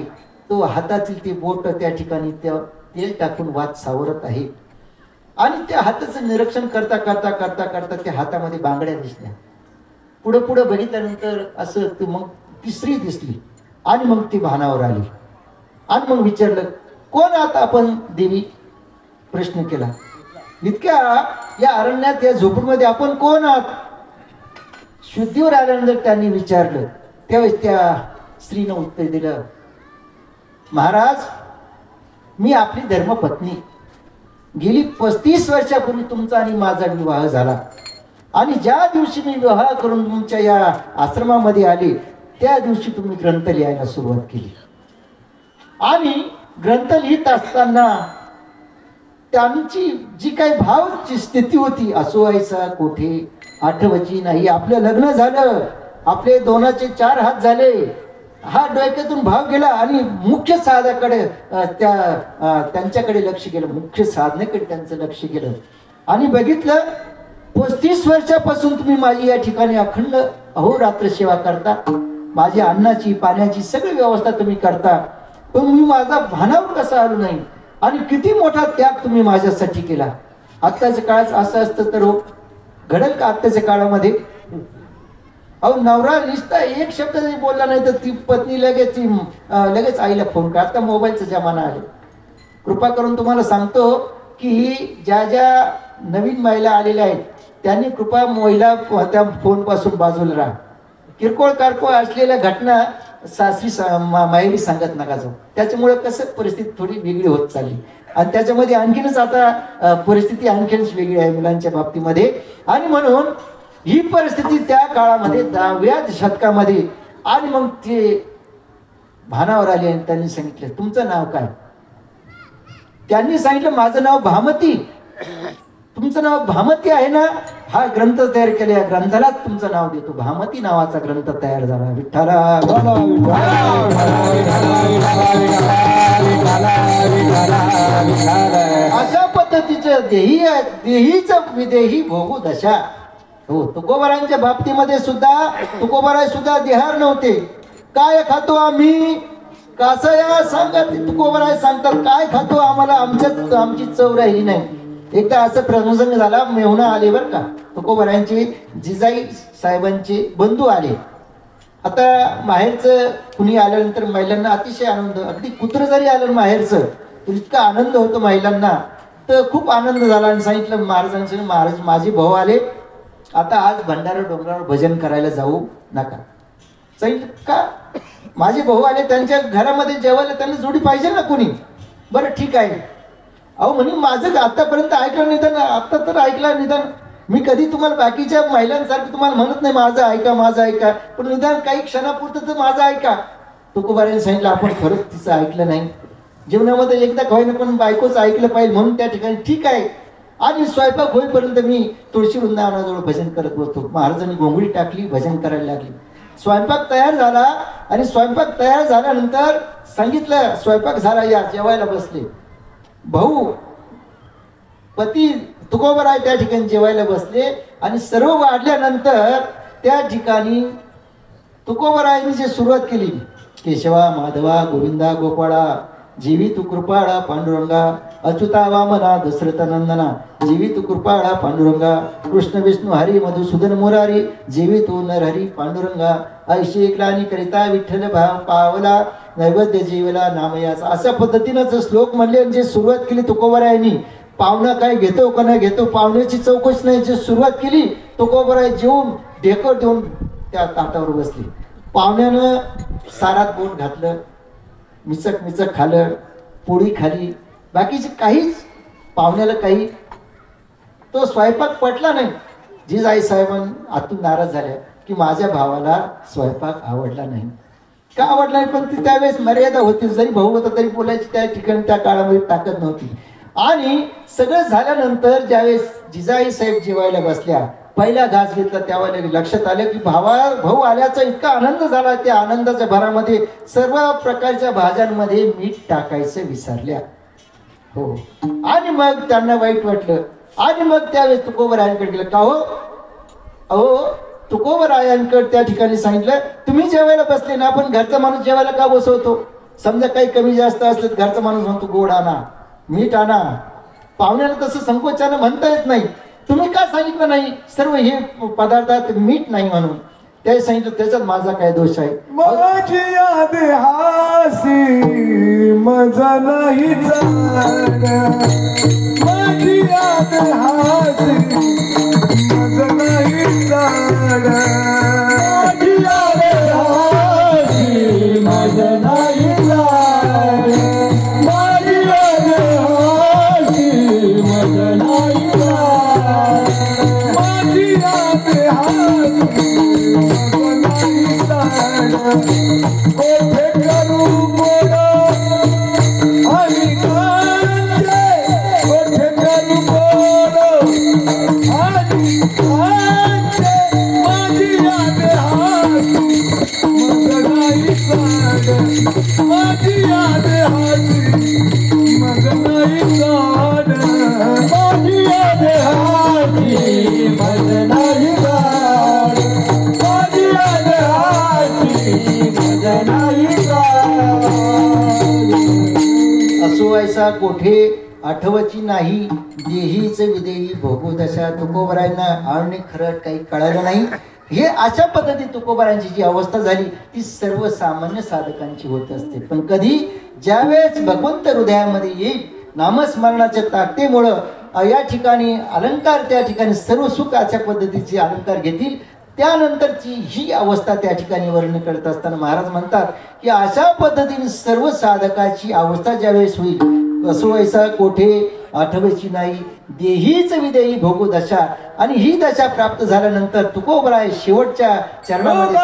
B: तो हातातील ते बोट त्या ठिकाणी त्या तेल टाकून वात सावरत आहे आणि त्या हाताचं निरीक्षण करता करता करता करता त्या हातामध्ये बांगड्या दिसल्या. पुढं पुढं बघितल्यानंतर असं ते मग तिसरी दिसली आणि मग ती भानावर आली आणि मग विचारलं, कोण आहात आपण देवी? प्रश्न केला. इतक्या या अरण्यात या झोपडीमध्ये आपण कोण आहात? शुद्धीवर आल्यानंतर त्यांनी विचारलं. त्यावेळेस त्या स्त्रीनं उत्तर दिलं, महाराज, मी आपली धर्मपत्नी. गेली 35 वर्षापूर्वी तुमचा आणि माझा विवाह झाला आणि ज्या दिवशी मी विवाह करून तुमच्या या आश्रमामध्ये आले त्या दिवशी तुम्ही ग्रंथ लिहायला सुरुवात केली आणि ग्रंथ लिहित असताना त्यांची जी काही भावची स्थिती होती, असो व्हायचा कोठे आठवची नाही. आपलं लग्न झालं, आपले दोनाचे 4 हात झाले, हा डोक्यातून भाव गेला आणि मुख्य साधकाकडे त्यांच्याकडे लक्ष गेलं, मुख्य साधनेकडे त्यांचं लक्ष गेलं आणि बघितलं 35 वर्षापासून तुम्ही माझी या ठिकाणी अखंड अहोरात्र सेवा करता, माझी अन्नाची पाण्याची सगळी व्यवस्था तुम्ही करता, पण मी माझा भानावर कसा आलो नाही आणि किती मोठा त्याग तुम्ही माझ्यासाठी केला. आत्ताच्या काळात असं असतं तर घडल का? आत्ताच्या काळामध्ये अहो नवरा निसता एक शब्द जरी बोलला नाही तर ती पत्नी लगेच आईला फोन कर. आता मोबाईलचा जमाना आहे. कृपा करून तुम्हाला सांगतो की ज्या ज्या नवीन महिला आलेल्या आहेत त्यांनी कृपा महिला त्या फोन पासून बाजूला राहा. किरकोळ कारकोळ असलेल्या घटना सासरी माहेरी सांगत नका जाऊ. त्याच्यामुळे कसं परिस्थिती थोडी वेगळी होत चालली आणि त्याच्यामध्ये आणखीनच आता परिस्थिती आणखीनच वेगळी आहे मुलांच्या बाबतीमध्ये. आणि म्हणून ही परिस्थिती त्या काळामध्ये 10व्या शतकामध्ये आणि मग ते भानावर आले आणि त्यांनी सांगितलं, तुमचं नाव काय? त्यांनी सांगितलं, माझं नाव भामती. तुमचं नाव भामती आहे ना? हा ग्रंथ तयार केला, या ग्रंथालाच तुमचं नाव देतो. भामती नावाचा ग्रंथ तयार झाला. विठ्ठला अशा पद्धतीचं देहीचं विदेही भोगू दशा. हो, तुकोबारांच्या बाबतीमध्ये सुद्धा तुकोबाराय सुद्धा देहार नव्हते. काय खातो आम्ही? कासया सांगत तुकोबाराय सांगतात, काय खातो? आम्हाला आमची चव राहिली नाही. एकदा असं प्रसंग झाला, मेहुणा आले बरं का, तुकोबारायांचे जिजाई साहेबांचे बंधू आले. आता माहेरचं कुणी आल्यानंतर महिलांना अतिशय आनंद, अगदी कुत्र जरी आलं माहेरचं तर इतका आनंद होतो महिलांना. तर खूप आनंद झाला आणि सांगितलं महाराजांचं, महाराज माझे भाऊ आले, आता आज भंडारा डोंगरावर भजन करायला जाऊ नका. सांगितलं का? माझे भाऊ आले, त्यांच्या घरामध्ये जेवायला त्यांना जोडी पाहिजे ना कोणी. बरं ठीक आहे. अहो म्हणे माझं आतापर्यंत ऐकलं निदान, आता तर ऐकलं निदान. मी कधी तुम्हाला बाकीच्या महिलांसारखं तुम्हाला म्हणत नाही माझं ऐका माझं ऐका, पण निदान काही क्षणापुरतं तर माझं ऐका. तुकोबारांनी सांगितलं, आपण खरंच तिचं ऐकलं नाही. जीवनामध्ये एकदा होईना पण बायकोचं ऐकलं पाहिजे म्हणून त्या ठिकाणी ठीक आहे. आणि स्वयंपाक होईपर्यंत मी तुळशी वृंदावनाजवळ भजन करत बसतो. महाराजांनी घोंगडी टाकली, भजन करायला लागली. स्वयंपाक तयार झाला आणि स्वयंपाक तयार झाल्यानंतर सांगितलं स्वयंपाक झाला, या जेवायला बसले. भाऊ पती तुकोबाराय त्या ठिकाणी जेवायला बसले आणि सर्व वाढल्यानंतर त्या ठिकाणी तुकोबारायांनी जी सुरुवात केली, केशवा माधवा गोविंदा गोपाळा जीवी तू कृपाळा पांडुरंगा, अच्युता वामना दशरथ नंदना जीवी तू कृपाळा पांडुरंगा, कृष्ण विष्णू हरी मधुसूदन मुरारी जीवी तू नरहरी पांडुरंगा, ऐशी ग्लानी करिता विठ्ठल भाव पावला नैवेद्य जीवला नामयाचा. अशा पद्धतीनं श्लोक म्हणले आणि जे सुरुवात केली तुकोबारायांनी, पाहुणा काय घेतो का नाही घेतो पाहुण्याची चौकशी नाही, जी सुरुवात केली तुकोबाराय जेवून ढेकर देऊन त्या ताटावर बसली. पाहुण्यानं सारात बोट घातलं, मिचक मिचक खाल्लं, पोळी खाली, बाकीचे काहीच पाहुण्याला काही तो स्वयंपाक पटला नाही. जिजाई साहेबांनी आतून नाराज झाल्या की माझ्या भावाला स्वयंपाक आवडला नाही. का आवडला नाही, पण ती त्यावेळेस मर्यादा होती. जरी भाऊ होता तरी बोलायची त्या ठिकाणी त्या काळामध्ये ताकद नव्हती. आणि सगळं झाल्यानंतर ज्यावेळेस जिजाई साहेब जेवायला बसल्या, पहिला घास घेतला, त्यावेळेला लक्षात आलं की भाऊ आल्याचा इतका आनंद झाला. त्या आनंदाच्या भरामध्ये सर्व प्रकारच्या भाज्यांमध्ये मीठ टाकायचं विसरल्या. हो. आणि मग त्यांना वाईट वाटलं. आणि मग त्यावेळेस तुकोबरायांकडे गेलं. का हो, अहो तुकोबरायांकडे त्या ठिकाणी सांगितलं, तुम्ही जेवायला बसले ना, पण घरचा माणूस जेवायला का बसवतो? समजा काही कमी जास्त असलं घरचा माणूस म्हणतो गोड आणा, मीठ आणा. पाहुण्याला तसं संकोचानं म्हणता येत नाही. तुम्ही का सांगितलं नाही सर्व हे पदार्थात मीठ नाही म्हणून? त्याने सांगितलं त्याच्यात माझा काय दोष आहे?
A: माझी याद हासी मजा नाही जाण, माझी याद हासी मजा नाही जाण, माझी याद हासी मजा नाही जाण, माझी याद हासी मजा नाही जाण, माझी याद हासी कोठे करू गोड आणि कांचे, कोठे करू गोड आणि कांचे, माझी याद हासी मग नाही जाण, माझी याद हासी मग नाही जाण, माझी याद हासी मग नाही जाण, माझी याद
B: असो ऐसा कोठे आठवची नाही, देहीच विदेही भोगू दशा. तुकोबरायांना आणि खरं काही कळालं नाही. हे अशा पद्धतीत तुकोबरायांची जी अवस्था झाली ती सर्वसामान्य साधकांची होत असते. पण कधी ज्यावेळेस भगवंत हृदयामध्ये येईल, नामस्मरणाच्या ताकदीमुळं या ठिकाणी अलंकार, त्या ठिकाणी सर्व सुख अशा पद्धतीचे अलंकार घेतील, त्यानंतरची ही अवस्था त्या ठिकाणी वर्णन करत असताना महाराज म्हणतात की अशा पद्धतीने सर्व साधकाची अवस्था ज्यावेळेस होईल, असो ऐसा कोठे आठवायची नाही, देहीच विदेही भोगू दशा. आणि ही दशा प्राप्त झाल्यानंतर तुकोबराय शेवटच्या चरणामध्ये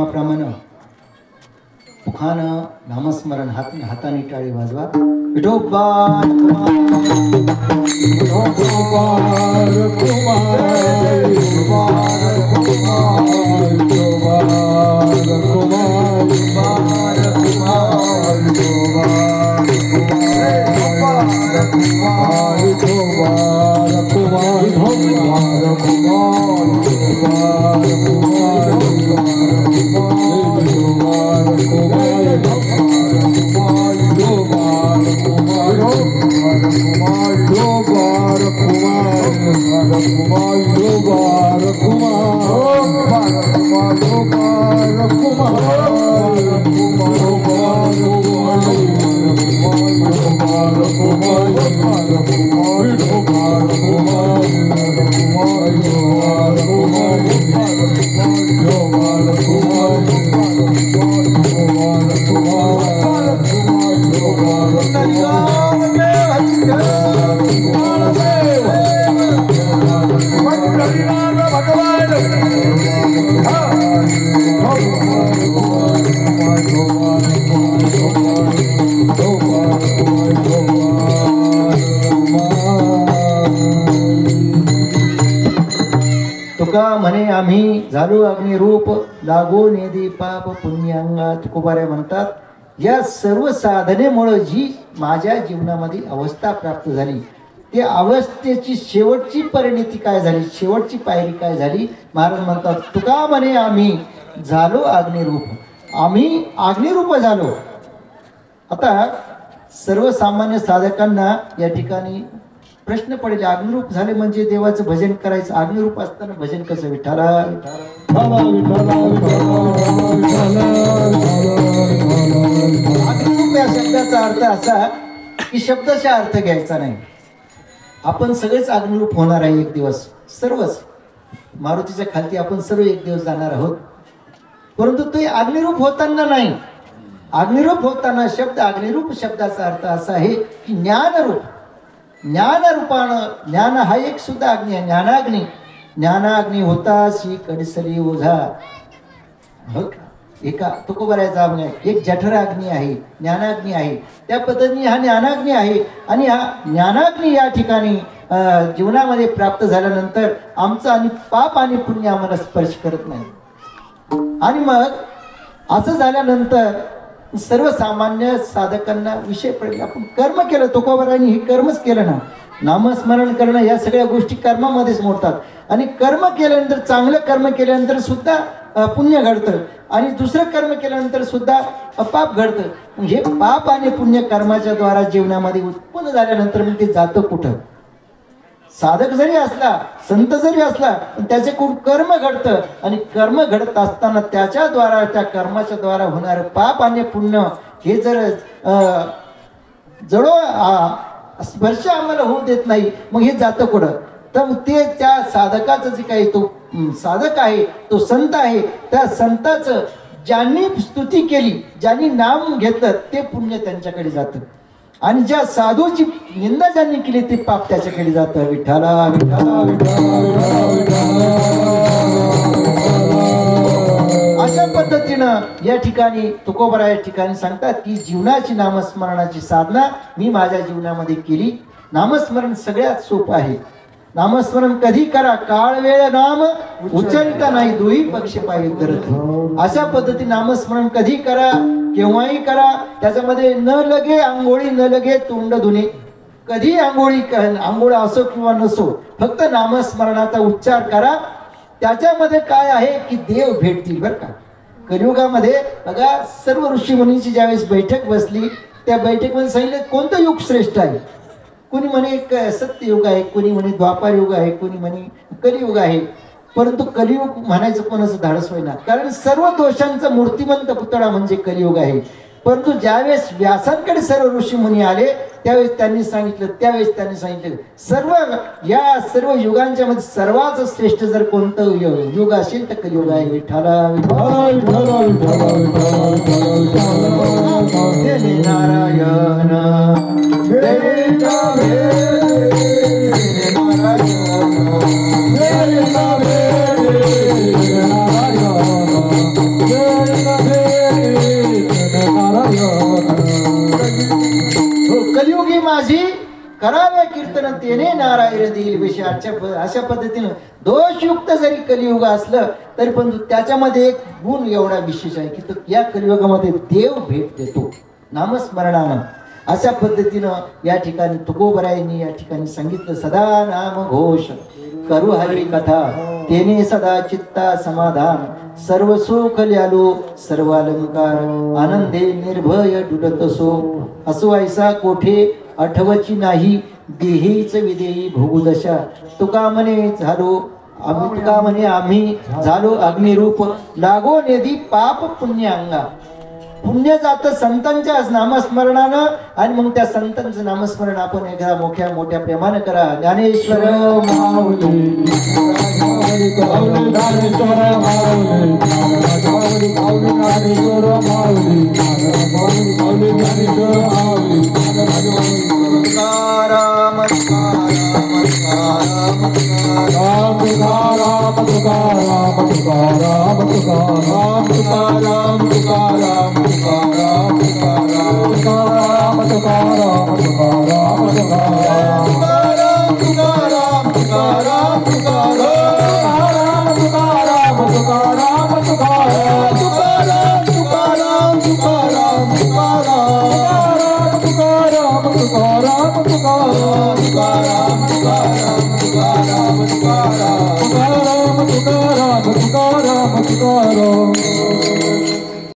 B: नियमाप्रमाणे मुखानं नामस्मरण हाताने टाळी वाजवा. विठोबा तुका म्हणे आम्ही झालो अग्निरूप लागो नेदी पाप पुण्यांगा. तुकोबारे म्हणतात या सर्व साधनेमुळे जी माझ्या जीवनामध्ये अवस्था प्राप्त झाली ते अवस्थेची शेवटची परिणती काय झाली, शेवटची पायरी काय झाली. महाराज म्हणतात तुका म्हणे आम्ही झालो अग्निरूप, आम्ही अग्निरूप झालो. आता सर्वसामान्य साधकांना या ठिकाणी प्रश्न पडेल, अग्निरूप झाले म्हणजे देवाचं भजन करायचं, अग्निरूप असताना भजन कसं. विठ्ठला अग्निरूप या शब्दाचा अर्थ असा की शब्दाचा अर्थ घ्यायचा नाही. आपण सगळेच अग्निरूप होणार आहे एक दिवस, सर्वच मारुतीच्या खालती आपण सर्व एक दिवस जाणार आहोत. परंतु ते अग्निरूप होताना नाही, अग्निरूप होताना शब्द अग्निरूप शब्दाचा अर्थ असा आहे की ज्ञानरूप. ज्ञानरूपानं, ज्ञान हा एक सुद्धा अग्नी आहे, ज्ञानाग्नी. ज्ञानाग्नी होताशी कडसरी ओझा. हो एका तुकोबारायचा अग्नी आहे, एक जठराग्नी आहे, ज्ञानाग्नी आहे. त्या पद्धतीने हा ज्ञानाग्नी आहे. आणि हा ज्ञानाग्नी या ठिकाणी जीवनामध्ये प्राप्त झाल्यानंतर आमचं आणि पाप आणि पुण्य आम्हाला स्पर्श करत नाही. आणि मग असं झाल्यानंतर सर्वसामान्य साधकांना विषय पडले, आपण कर्म केलं. तुकोबारायांनी हे कर्मच केलं ना, नामस्मरण करणं या सगळ्या गोष्टी कर्मामध्येच मोडतात. आणि कर्म केल्यानंतर, चांगलं कर्म केल्यानंतर सुद्धा पुण्य घडतं आणि दुसरं कर्म केल्यानंतर सुद्धा पाप घडतं. हे पाप आणि पुण्य कर्माच्या द्वारा जीवनामध्ये उत्पन्न झाल्यानंतर मग ते जातं कुठं. साधक जरी असला, संत जरी असला, पण त्याचे खूप कर्म घडतं आणि कर्म घडत असताना त्याच्या द्वारा, त्या कर्माच्या द्वारा होणारं पाप आणि पुण्य हे जर जवळ स्पर्श आम्हाला होऊ देत नाही, मग हे जातं कुठं. तर ते त्या साधकाचं जे काही तो साधक आहे, तो संत आहे, त्या संताचं ज्यांनी स्तुती केली, ज्यांनी नाम घेतलं ते पुण्य त्यांच्याकडे जातं. आणि ज्या साधूची निंदा ज्यांनी केली ते पाप त्याच्याकडे जातं. विठ्ठला विठ्ठला अशा पद्धतीनं या ठिकाणी तुकोबारा या ठिकाणी सांगतात की जीवनाची नामस्मरणाची साधना मी माझ्या जीवनामध्ये केली. नामस्मरण सगळ्यात सोपं आहे. नामस्मरण कधी करा, काळ वेळ नाम उच्चारिता नाही, दोही पक्ष पाय करत. अशा पद्धती नामस्मरण कधी करा, केव्हाही करा. त्याच्यामध्ये न लगे आंघोळी, न लगे तोंड धुणे, कधी आंघोळ असो किंवा नसो, फक्त नामस्मरणाचा उच्चार करा. त्याच्यामध्ये काय आहे की देव भेटतील बरं का. कलियुगामध्ये बघा सर्व ऋषीमुनींची ज्यावेळेस बैठक बसली, त्या बैठकीमध्ये सांगितलं कोणतं युग श्रेष्ठ आहे. कोणी म्हणे एक सत्ययुग आहे, कोणी म्हणे द्वापार युग आहे, कोणी म्हणे कलियुग आहे. परंतु कलियुग म्हणायचं कोणाचं धाडस होईना, कारण सर्व दोषांचा मूर्तिमंत पुतळा म्हणजे कलियुग आहे. परंतु ज्यावेळेस व्यासांकडे सर्व ऋषीमुनी आले त्यावेळेस त्यांनी सांगितलं सर्व या सर्व युगांच्या मध्ये सर्वात श्रेष्ठ जर कोणतं युग असेल तर कलियुग आहे. विठ्ठला नारायण नारायण नारायण देईल विषय अशा पद्धतीनं दोषयुक्त जरी कलियुग असलं तरी पण त्याच्यामध्ये एक गुण एवढा विशेष आहे की तो या कलियुगामध्ये देव भेट देतो नामस्मरणानं. अशा पद्धतीनं या ठिकाणी तुकोबरायांनी या ठिकाणी सांगितलं सदा नाम घोष करू हरी कथा तेने सदा चित्ता समाधान सर्व सुख ल्यालो सर्व अलंकार आनंदे निर्भय डुलतसो असो ऐसा कोठे आठवची नाही देहीच विदेही भोगुदशा तुका म्हणे आम्ही झालो अग्निरूप लागो नेदी पाप पुण्य अंगा. पुण्य जातं संतांच्या नामस्मरणानं आणि मग त्या संतांचं नामस्मरण आपण एकदा मोठ्या प्रेमानं करा. ज्ञानेश्वर माऊली
A: तुकाराम